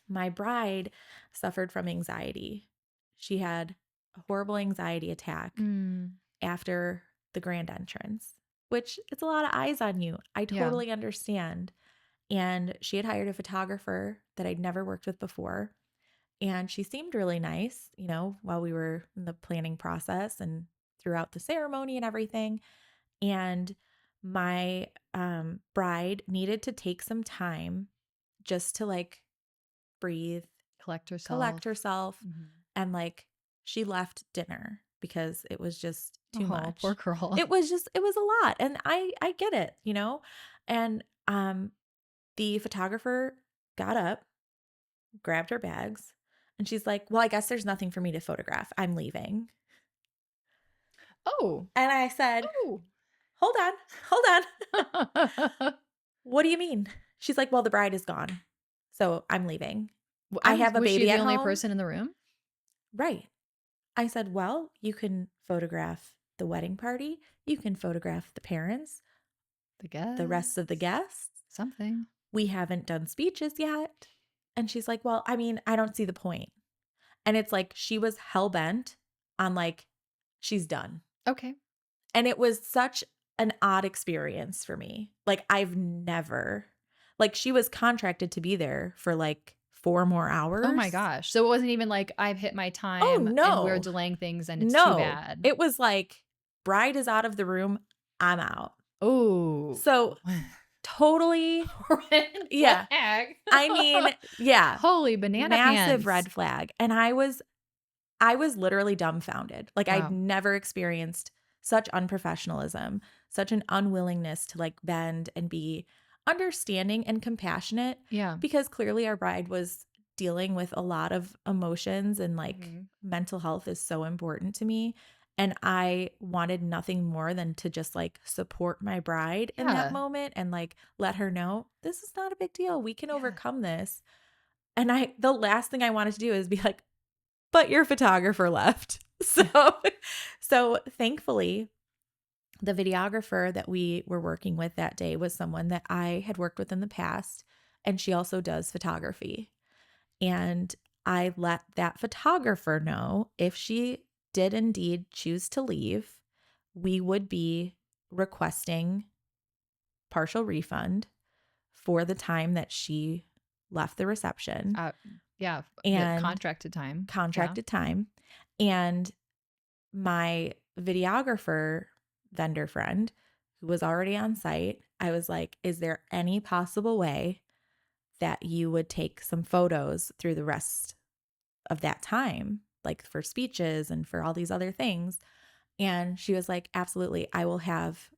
Speaker 2: My bride suffered from anxiety. She had a horrible anxiety attack
Speaker 1: Mm.
Speaker 2: after the grand entrance, which it's a lot of eyes on you. I
Speaker 1: Yeah.
Speaker 2: totally understand. And she had hired a photographer that I'd never worked with before. And she seemed really nice, while we were in the planning process and throughout the ceremony and everything. And my bride needed to take some time just to like breathe,
Speaker 1: Collect
Speaker 2: collect
Speaker 1: herself.
Speaker 2: herself,
Speaker 1: Mhm.
Speaker 2: and like she left dinner because it was just too
Speaker 1: Oh, poor
Speaker 2: much.
Speaker 1: girl.
Speaker 2: It was a lot, and I get it. And the photographer got up, grabbed her bags, and she's like, "Well, I guess there's nothing for me to photograph. I'm leaving."
Speaker 1: Oh.
Speaker 2: And I said,
Speaker 1: Oh.
Speaker 2: "Hold on. Hold on. What do you mean?" She's like, "Well, the bride is gone. So, I'm leaving. I have a
Speaker 1: Was she
Speaker 2: baby
Speaker 1: the
Speaker 2: at
Speaker 1: only
Speaker 2: home."
Speaker 1: person in the room?
Speaker 2: Right. I said, "Well, you can photograph the wedding party. You can photograph the parents,
Speaker 1: The
Speaker 2: the rest of the
Speaker 1: guest?
Speaker 2: guests.
Speaker 1: Something.
Speaker 2: We haven't done speeches yet." And she's like, "Well, I mean, I don't see the point." And it's like she was hell bent on like, she's done.
Speaker 1: Okay.
Speaker 2: And it was such an odd experience for me. Like, I've never, like, she was contracted to be there for like 4 more hours.
Speaker 1: Oh my gosh. So it wasn't even like, "I've hit my
Speaker 2: Oh,
Speaker 1: time and we're
Speaker 2: no.
Speaker 1: delaying things and it's too
Speaker 2: No.
Speaker 1: bad."
Speaker 2: It was like, bride is out of the room. I'm out.
Speaker 1: Oh.
Speaker 2: So totally,
Speaker 1: Red
Speaker 2: yeah.
Speaker 1: flag.
Speaker 2: I mean, yeah,
Speaker 1: Holy banana
Speaker 2: massive
Speaker 1: pants.
Speaker 2: red flag. And I was literally dumbfounded. Like I'd
Speaker 1: Wow.
Speaker 2: never experienced such unprofessionalism, such an unwillingness to like bend and be understanding and compassionate
Speaker 1: Yeah.
Speaker 2: because clearly our bride was dealing with a lot of emotions and like
Speaker 1: Mhm.
Speaker 2: mental health is so important to me. And I wanted nothing more than to just like support my bride in that
Speaker 1: Yeah.
Speaker 2: moment and like let her know this is not a big deal. We can
Speaker 1: Yeah.
Speaker 2: overcome this. And the last thing I wanted to do is be like, but your photographer left. So thankfully, the videographer that we were working with that day was someone that I had worked with in the past, and she also does photography. And I let that photographer know if she did indeed choose to leave, we would be requesting partial refund for the time that she left the reception
Speaker 1: Uh, yeah. The
Speaker 2: and
Speaker 1: contracted time. Yeah.
Speaker 2: contracted time. And my videographer vendor friend who was already on site, I was like, is there any possible way that you would take some photos through the rest of that time, like for speeches and for all these other things? And she was like, absolutely. I will have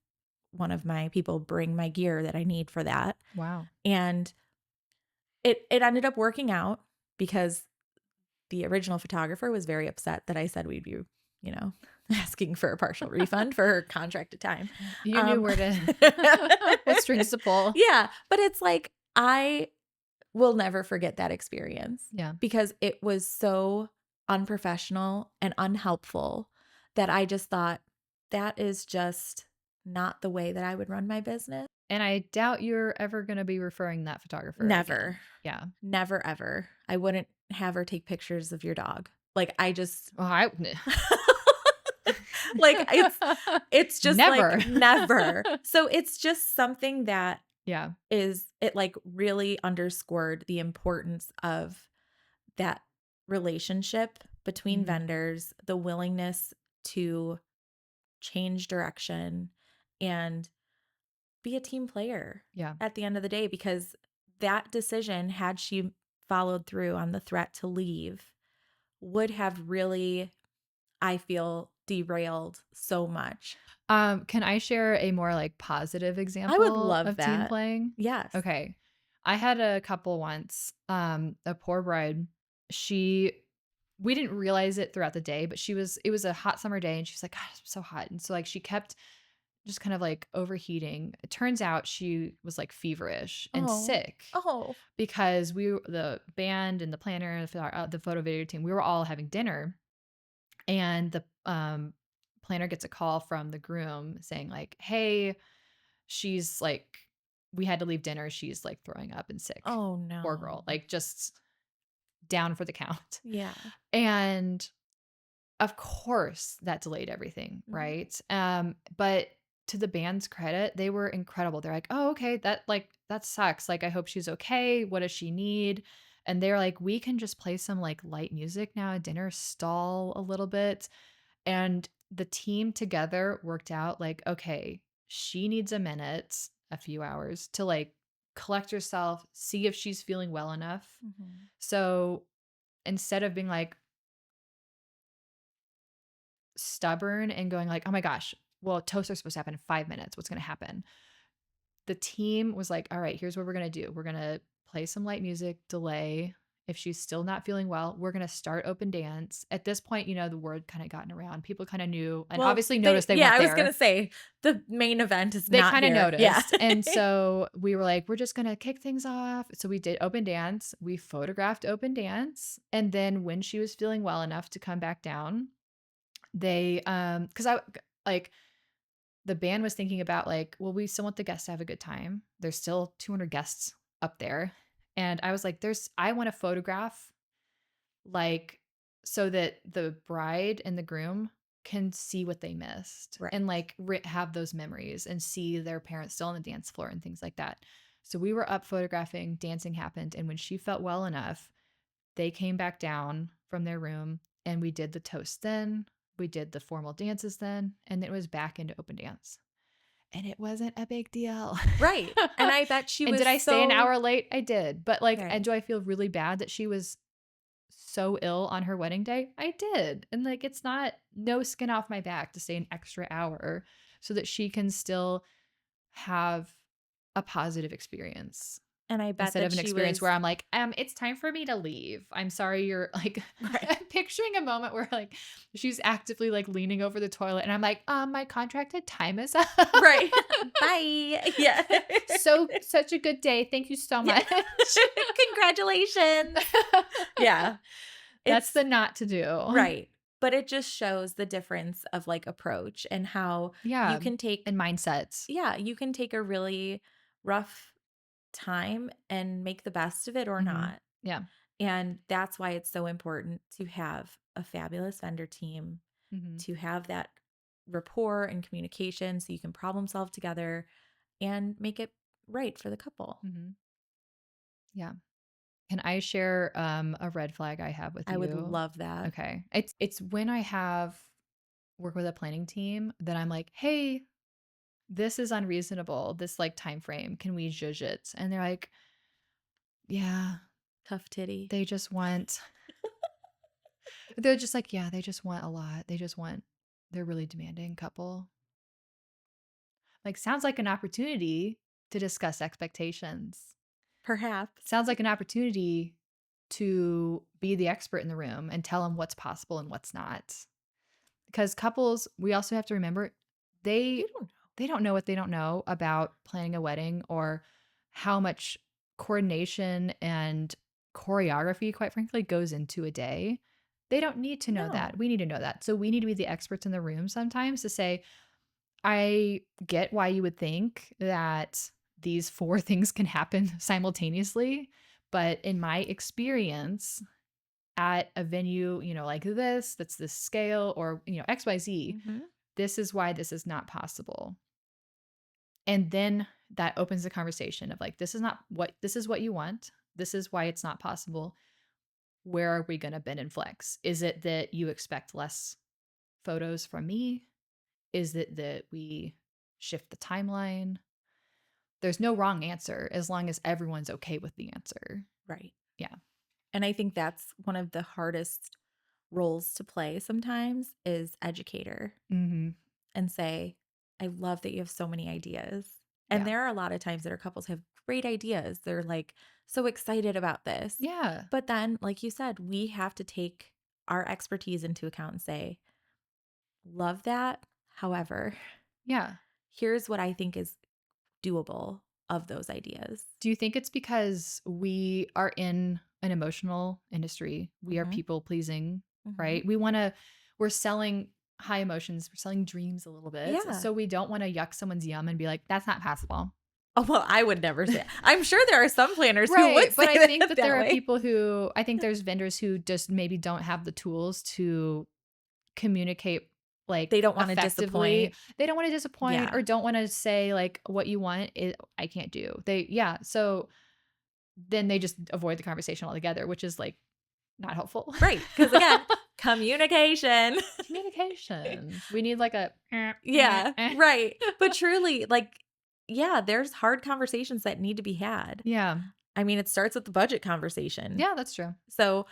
Speaker 2: one of my people bring my gear that I need for that.
Speaker 1: Wow.
Speaker 2: And it ended up working out because the original photographer was very upset that I said we'd be, you know, asking for a partial refund for her contracted time.
Speaker 1: You knew
Speaker 2: Um,
Speaker 1: where to what strings to pull.
Speaker 2: yeah, but it's like will never forget that experience
Speaker 1: Yeah.
Speaker 2: because it was so unprofessional and unhelpful that I just thought, that is just not the way that I would run my business.
Speaker 1: And I doubt you're ever gonna be referring that photographer again.
Speaker 2: Never.
Speaker 1: Yeah.
Speaker 2: Never, ever. I wouldn't have her take pictures of your dog. Like, I just
Speaker 1: Well, I
Speaker 2: like, it's just, like,
Speaker 1: Never.
Speaker 2: never. So, it's just something that
Speaker 1: Yeah.
Speaker 2: it, like, really underscored the importance of that relationship between
Speaker 1: Mhm.
Speaker 2: vendors, the willingness to change direction and be a team player
Speaker 1: Yeah.
Speaker 2: at the end of the day, because that decision, had she followed through on the threat to leave, would have really, I feel, derailed so much.
Speaker 1: Can I share a more, like, positive
Speaker 2: I would
Speaker 1: example
Speaker 2: love
Speaker 1: of team
Speaker 2: that.
Speaker 1: playing?
Speaker 2: Yes.
Speaker 1: Okay. I had a couple once, a poor bride, she we didn't realize it throughout the day, but it was a hot summer day, and she was like, "God, it's so hot," and so, like, she kept just kind of, like, overheating. It turns out she was, like, feverish and
Speaker 2: Oh.
Speaker 1: sick
Speaker 2: Oh.
Speaker 1: because the band and the planner, the photo video team, we were all having dinner, and the, planner gets a call from the groom saying, like, "Hey, she's, like we had to leave dinner, she's, like, throwing up and sick.
Speaker 2: Oh,
Speaker 1: Poor girl."
Speaker 2: no.
Speaker 1: Like, just down for the count.
Speaker 2: Yeah.
Speaker 1: And, of course, that delayed everything,
Speaker 2: Mhm.
Speaker 1: right? But to the band's credit, they were incredible. They're like, "Oh, okay, that sucks. Like, I hope she's okay. What does she need?" And they're like, "We can just play some, like, light music now at dinner, stall a little bit." And the team together worked out like, okay, she needs a minute, a few hours to like collect herself, see if she's feeling well enough.
Speaker 2: Mhm.
Speaker 1: So instead of being like stubborn and going like, oh my gosh, well, toasts are supposed to happen in 5 minutes. What's going to happen? The team was like, all right, here's what we're going to do. We're going to play some light music, delay. If she's still not feeling well, we're going to start open dance. At this point, the word kind of gotten around. People kind of knew and
Speaker 2: Well,
Speaker 1: obviously noticed they weren't
Speaker 2: I was gonna
Speaker 1: there.
Speaker 2: say, the main event is
Speaker 1: They
Speaker 2: not
Speaker 1: kinda
Speaker 2: here. Yeah.
Speaker 1: noticed, and so we were like, "We're just gonna kick things off." So we did open dance, we photographed open dance, and then when she was feeling well enough to come back down, they, because like, the band was thinking about, like, "Well, we still want the guests to have a good time. There's still 200 guests up there." And I was like, I wanna photograph like, so that the bride and the groom can see what they missed
Speaker 2: Right.
Speaker 1: and, like, have those memories and see their parents still on the dance floor and things like that. So we were up photographing, dancing happened, and when she felt well enough, they came back down from their room, and we did the toast then, we did the formal dances then, and it was back into open dance, and it wasn't a big deal.
Speaker 2: Right. And I bet she
Speaker 1: And did
Speaker 2: was
Speaker 1: I stay an
Speaker 2: so
Speaker 1: hour late? I did, but, like, and
Speaker 2: right.
Speaker 1: do I feel really bad that she was so ill on her wedding day? I did. And like it's not no skin off my back to stay an extra hour so that she can still have a positive experience
Speaker 2: And I bet
Speaker 1: instead
Speaker 2: that
Speaker 1: of an
Speaker 2: she
Speaker 1: experience
Speaker 2: was
Speaker 1: where I'm like, it's time for me to leave. I'm sorry you're like
Speaker 2: right.
Speaker 1: I'm picturing a moment where like she's actively like leaning over the toilet and I'm like, my contracted time is up.
Speaker 2: Right. Bye. Yeah.
Speaker 1: So such a good day. Thank you so
Speaker 2: Yeah.
Speaker 1: much.
Speaker 2: Congratulations. Yeah.
Speaker 1: That's
Speaker 2: It's
Speaker 1: the not to do.
Speaker 2: right. But it just shows the difference of, like, approach and how you
Speaker 1: Yeah.
Speaker 2: can take
Speaker 1: And mindsets.
Speaker 2: yeah, you can take a really rough time and make the best of it or
Speaker 1: Mhm.
Speaker 2: not.
Speaker 1: Yeah.
Speaker 2: And that's why it's so important to have a fabulous vendor team,
Speaker 1: Mhm.
Speaker 2: to have that rapport and communication so you can problem solve together and make it right for the couple.
Speaker 1: Mhm. Yeah. Can I share, a red flag I have with
Speaker 2: I would
Speaker 1: you?
Speaker 2: love that.
Speaker 1: Okay. It's when I have work with a planning team that I'm like, "Hey, this is unreasonable, this, like, time frame. Can we zhuzh it?" And they're like, "Yeah,
Speaker 2: Tough titty.
Speaker 1: they just want" they're just like, "Yeah, they just want a lot. They're really demanding couple." Like, sounds like an opportunity to discuss expectations.
Speaker 2: Perhaps.
Speaker 1: Sounds like an opportunity to be the expert in the room and tell them what's possible and what's not. Because couples, we also have to remember
Speaker 2: You
Speaker 1: they
Speaker 2: don't know.
Speaker 1: they don't know what they don't know about planning a wedding or how much coordination and choreography, quite frankly, goes into a day. They don't need to know that.
Speaker 2: No.
Speaker 1: We need to know that. So we need to be the experts in the room sometimes to say, I get why you would think that these 4 things can happen simultaneously, but in my experience at a venue, like this, that's this scale or, XYZ,
Speaker 2: Mhm.
Speaker 1: this is why this is not possible. And then that opens the conversation of like, this is what you want. This is why it's not possible. Where are we going to bend and flex? Is it that you expect less photos from me? Is it that we shift the timeline? There's no wrong answer as long as everyone's okay with the answer.
Speaker 2: Right.
Speaker 1: Yeah.
Speaker 2: And I think that's one of the hardest roles to play sometimes is educator
Speaker 1: Mhm.
Speaker 2: and say, I love that you have so many ideas. And
Speaker 1: Yeah.
Speaker 2: there are a lot of times that our couples have great ideas. They're like so excited about this.
Speaker 1: Yeah.
Speaker 2: But then, like you said, we have to take our expertise into account and say, love that. However,
Speaker 1: Yeah.
Speaker 2: here's what I think is doable of those ideas.
Speaker 1: Do you think it's because we are in an emotional industry? We are
Speaker 2: Hmm.
Speaker 1: people pleasing,
Speaker 2: Hmm.
Speaker 1: right? We're selling high emotions, we're selling dreams a little bit.
Speaker 2: Yeah.
Speaker 1: So we don't want to yuck someone's yum and be like, that's not possible.
Speaker 2: Oh, well, I would never say it. I'm sure there are some planners who would
Speaker 1: Right.
Speaker 2: say
Speaker 1: But I think
Speaker 2: that
Speaker 1: that there
Speaker 2: that
Speaker 1: are
Speaker 2: way.
Speaker 1: people I think there's vendors who just maybe don't have the tools to communicate
Speaker 2: They
Speaker 1: like
Speaker 2: don't want to
Speaker 1: effectively.
Speaker 2: disappoint.
Speaker 1: They don't want to disappoint or
Speaker 2: Yeah.
Speaker 1: don't want to say like what you want I can't do. Yeah. So then they just avoid the conversation altogether, which is like not helpful.
Speaker 2: Right. Because again, communication.
Speaker 1: Communication. We need like a
Speaker 2: Yeah. Right. But truly, like, yeah, there's hard conversations that need to be had.
Speaker 1: Yeah.
Speaker 2: I mean, it starts with the budget conversation.
Speaker 1: Yeah, that's true.
Speaker 2: So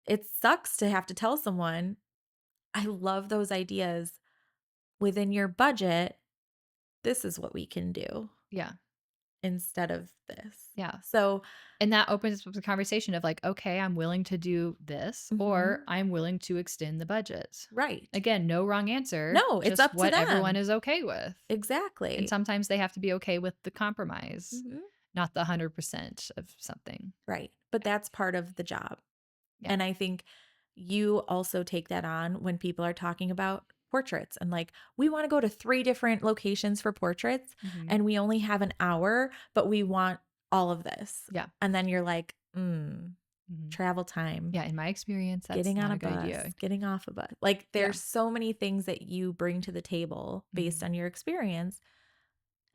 Speaker 2: it sucks to have to tell someone, I love those ideas. Within your budget, this is what we can do
Speaker 1: Yeah.
Speaker 2: instead of this.
Speaker 1: Yeah.
Speaker 2: So,
Speaker 1: And that opens up the conversation of like, okay, I'm willing to do this, or
Speaker 2: mhm,
Speaker 1: I'm willing to extend the budget.
Speaker 2: right.
Speaker 1: Again, no wrong answer,
Speaker 2: No, it's
Speaker 1: just
Speaker 2: up to
Speaker 1: what everyone
Speaker 2: them.
Speaker 1: is okay with. And
Speaker 2: Exactly.
Speaker 1: sometimes they have to be okay with the compromise,
Speaker 2: Mhm.
Speaker 1: not the 100% of something.
Speaker 2: Right. But that's part of the job.
Speaker 1: Yeah.
Speaker 2: And I think you also take that on when people are talking about portraits and like, we want to go to 3 different locations for portraits
Speaker 1: Hmm.
Speaker 2: and we only have an hour, but we want all of this.
Speaker 1: Yeah.
Speaker 2: And then you're like,
Speaker 1: Hmm.
Speaker 2: travel time,
Speaker 1: Yeah. In my experience, that's
Speaker 2: getting on
Speaker 1: not
Speaker 2: a
Speaker 1: a good
Speaker 2: bus,
Speaker 1: idea.
Speaker 2: getting off a bus. Like,
Speaker 1: Yeah.
Speaker 2: there's so many things that you bring to the table based
Speaker 1: Hmm.
Speaker 2: on your experience.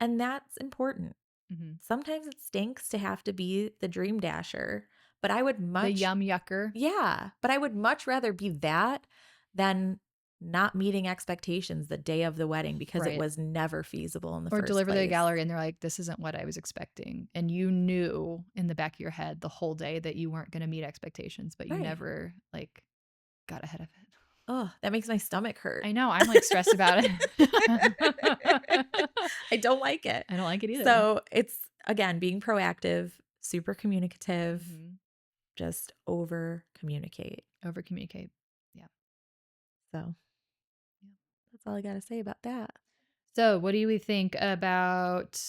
Speaker 2: And that's important.
Speaker 1: Hmm.
Speaker 2: Sometimes it stinks to have to be the dream dasher, but I would
Speaker 1: The
Speaker 2: much
Speaker 1: yum yucker.
Speaker 2: yeah, but I would much rather be that than not meeting expectations the day of the wedding because it
Speaker 1: Right.
Speaker 2: was never feasible in the
Speaker 1: Or
Speaker 2: first
Speaker 1: deliver the
Speaker 2: place.
Speaker 1: gallery and they're like, this isn't what I was expecting. And you knew in the back of your head the whole day that you weren't going to meet expectations, but you
Speaker 2: Right.
Speaker 1: never like got ahead of it.
Speaker 2: Oh, that makes my stomach hurt.
Speaker 1: I know. I'm like stressed about it.
Speaker 2: I don't like it.
Speaker 1: I don't like it either.
Speaker 2: So it's, again, being proactive, super communicative,
Speaker 1: Hmm.
Speaker 2: just over communicate.
Speaker 1: Over communicate. Yeah.
Speaker 2: So
Speaker 1: Yeah.
Speaker 2: that's all I got to say about that.
Speaker 1: So, what do we think about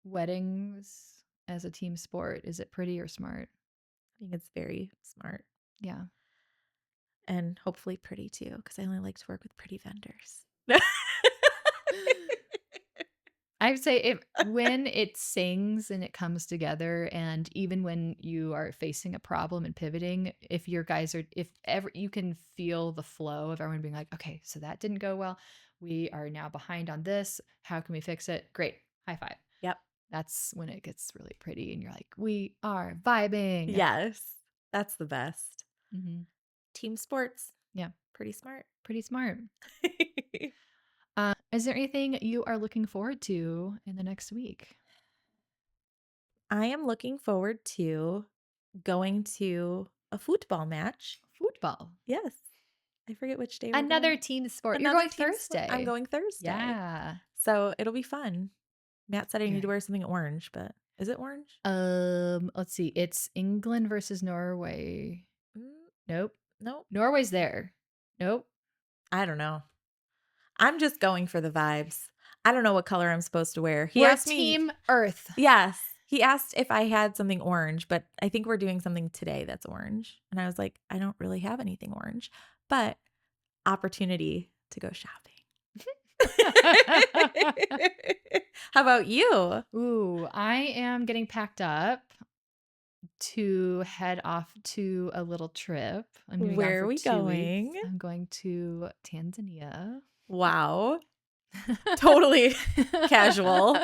Speaker 1: weddings as a team sport? Is it pretty or smart?
Speaker 2: I think it's very smart
Speaker 1: Yeah.
Speaker 2: and hopefully pretty too, because I only like to work with pretty vendors.
Speaker 1: I would say when it sings and it comes together, and even when you are facing a problem and pivoting, if ever you can feel the flow of everyone being like, okay, so that didn't go well. We are now behind on this. How can we fix it? Great. High five.
Speaker 2: Yep.
Speaker 1: That's when it gets really pretty and you're like, we are vibing.
Speaker 2: Yes. That's the best.
Speaker 1: Hmm.
Speaker 2: Team sports,
Speaker 1: Yeah.
Speaker 2: pretty smart.
Speaker 1: Pretty smart. Is there anything you are looking forward to in the next week?
Speaker 2: I am looking forward to going to a football match.
Speaker 1: Football.
Speaker 2: Yes. I forget which day we're
Speaker 1: Another
Speaker 2: going.
Speaker 1: team sport. You're
Speaker 2: Another
Speaker 1: going
Speaker 2: team sport. I'm
Speaker 1: Thursday.
Speaker 2: going Thursday.
Speaker 1: Yeah.
Speaker 2: So it'll be fun. Matt said I need to
Speaker 1: Very.
Speaker 2: wear something orange, but is it orange?
Speaker 1: Let's see. It's England versus Norway.
Speaker 2: Mm,
Speaker 1: Nope.
Speaker 2: nope.
Speaker 1: Norway's there. Nope.
Speaker 2: I don't know. I'm just going for the vibes. I don't know what color I'm supposed to wear. He
Speaker 1: We're
Speaker 2: asked me.
Speaker 1: Team Earth.
Speaker 2: Yes. He asked if I had something orange, but I think we're doing something today that's orange. And I was like, I don't really have anything orange, but opportunity to go shopping. How about you?
Speaker 1: Ooh, I am getting packed up to head off to a little trip. I'm gonna be gone
Speaker 2: Where are
Speaker 1: for
Speaker 2: we
Speaker 1: 2 weeks.
Speaker 2: going?
Speaker 1: I'm going to Tanzania.
Speaker 2: Wow. Totally casual.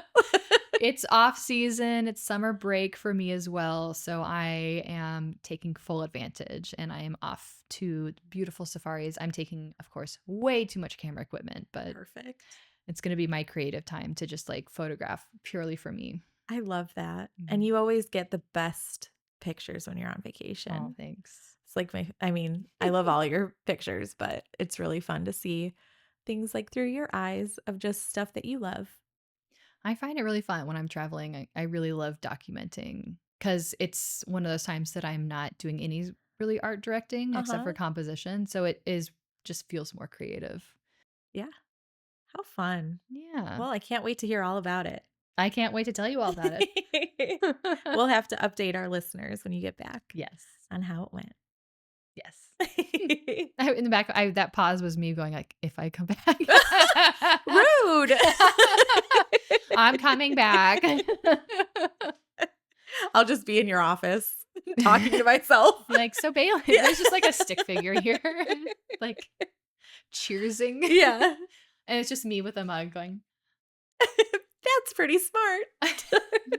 Speaker 1: It's off season, it's summer break for me as well, so I am taking full advantage and I am off to beautiful safaris. I'm taking, of course, way too much camera equipment, but
Speaker 2: Perfect.
Speaker 1: it's going to be my creative time to just like photograph purely for me.
Speaker 2: I love that. And
Speaker 1: Mhm.
Speaker 2: you always get the best pictures when you're on
Speaker 1: Oh,
Speaker 2: vacation.
Speaker 1: thanks.
Speaker 2: It's like I love all your pictures, but it's really fun to see things like through your eyes of just stuff that you love.
Speaker 1: I find it really fun when I'm traveling. I really love documenting because it's one of those times that I'm not doing any really art directing except for
Speaker 2: Uh-huh.
Speaker 1: composition. So it is just feels more creative.
Speaker 2: Yeah. How fun.
Speaker 1: Yeah.
Speaker 2: Well, I can't wait to hear all about it.
Speaker 1: I can't wait to tell you all about it.
Speaker 2: We'll have to update our listeners when you get back
Speaker 1: Yes.
Speaker 2: on how it went.
Speaker 1: Yes. In the back, that pause was me going like, if I come back.
Speaker 2: Rude.
Speaker 1: I'm coming back.
Speaker 2: I'll just be in your office talking to myself.
Speaker 1: Like, so Bailey,
Speaker 2: Yeah.
Speaker 1: there's just like a stick figure here, like cheersing.
Speaker 2: Yeah.
Speaker 1: And it's just me with a mug going,
Speaker 2: That's pretty smart.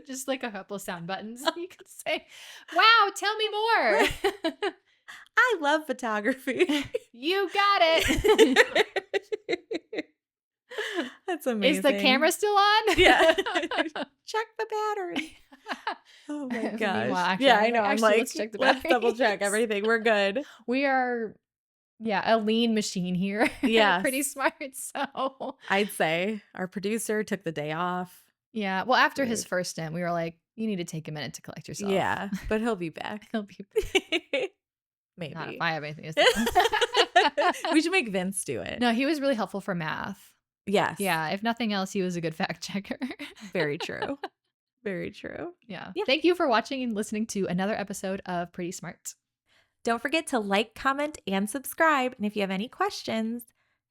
Speaker 1: just like a couple sound buttons. You can say, wow, tell me more.
Speaker 2: I love photography.
Speaker 1: You got it.
Speaker 2: That's
Speaker 1: Is the
Speaker 2: amazing.
Speaker 1: camera still on?
Speaker 2: Yeah. Check the battery. Oh my
Speaker 1: Meanwhile,
Speaker 2: gosh.
Speaker 1: actually,
Speaker 2: Yeah,
Speaker 1: I'm
Speaker 2: I
Speaker 1: like,
Speaker 2: know. I'm
Speaker 1: actually,
Speaker 2: like,
Speaker 1: let's check the
Speaker 2: let's double check
Speaker 1: batteries.
Speaker 2: everything. We're good.
Speaker 1: We are, yeah, a lean machine here.
Speaker 2: Yes.
Speaker 1: Pretty smart. So,
Speaker 2: I'd say our producer took the day off.
Speaker 1: yeah. Well, after his
Speaker 2: Rude.
Speaker 1: first stint, we were like, you need to take a minute to collect yourself.
Speaker 2: Yeah, but he'll be back.
Speaker 1: He'll be not if
Speaker 2: Maybe.
Speaker 1: I have anything to say.
Speaker 2: We should make Vince do it.
Speaker 1: No, he was really helpful for math.
Speaker 2: Yes.
Speaker 1: Yeah. If nothing else, he was a good fact checker.
Speaker 2: Very true. Very true.
Speaker 1: Yeah.
Speaker 2: Yeah.
Speaker 1: Thank you for watching and listening to another episode of Pretty Smart.
Speaker 2: Don't forget to like, comment, and subscribe. And if you have any questions,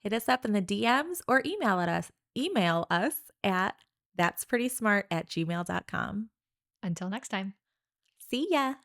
Speaker 2: hit us up in the DMs or email us. Email us at that'sprettysmart@gmail.com.
Speaker 1: Until next time.
Speaker 2: See ya.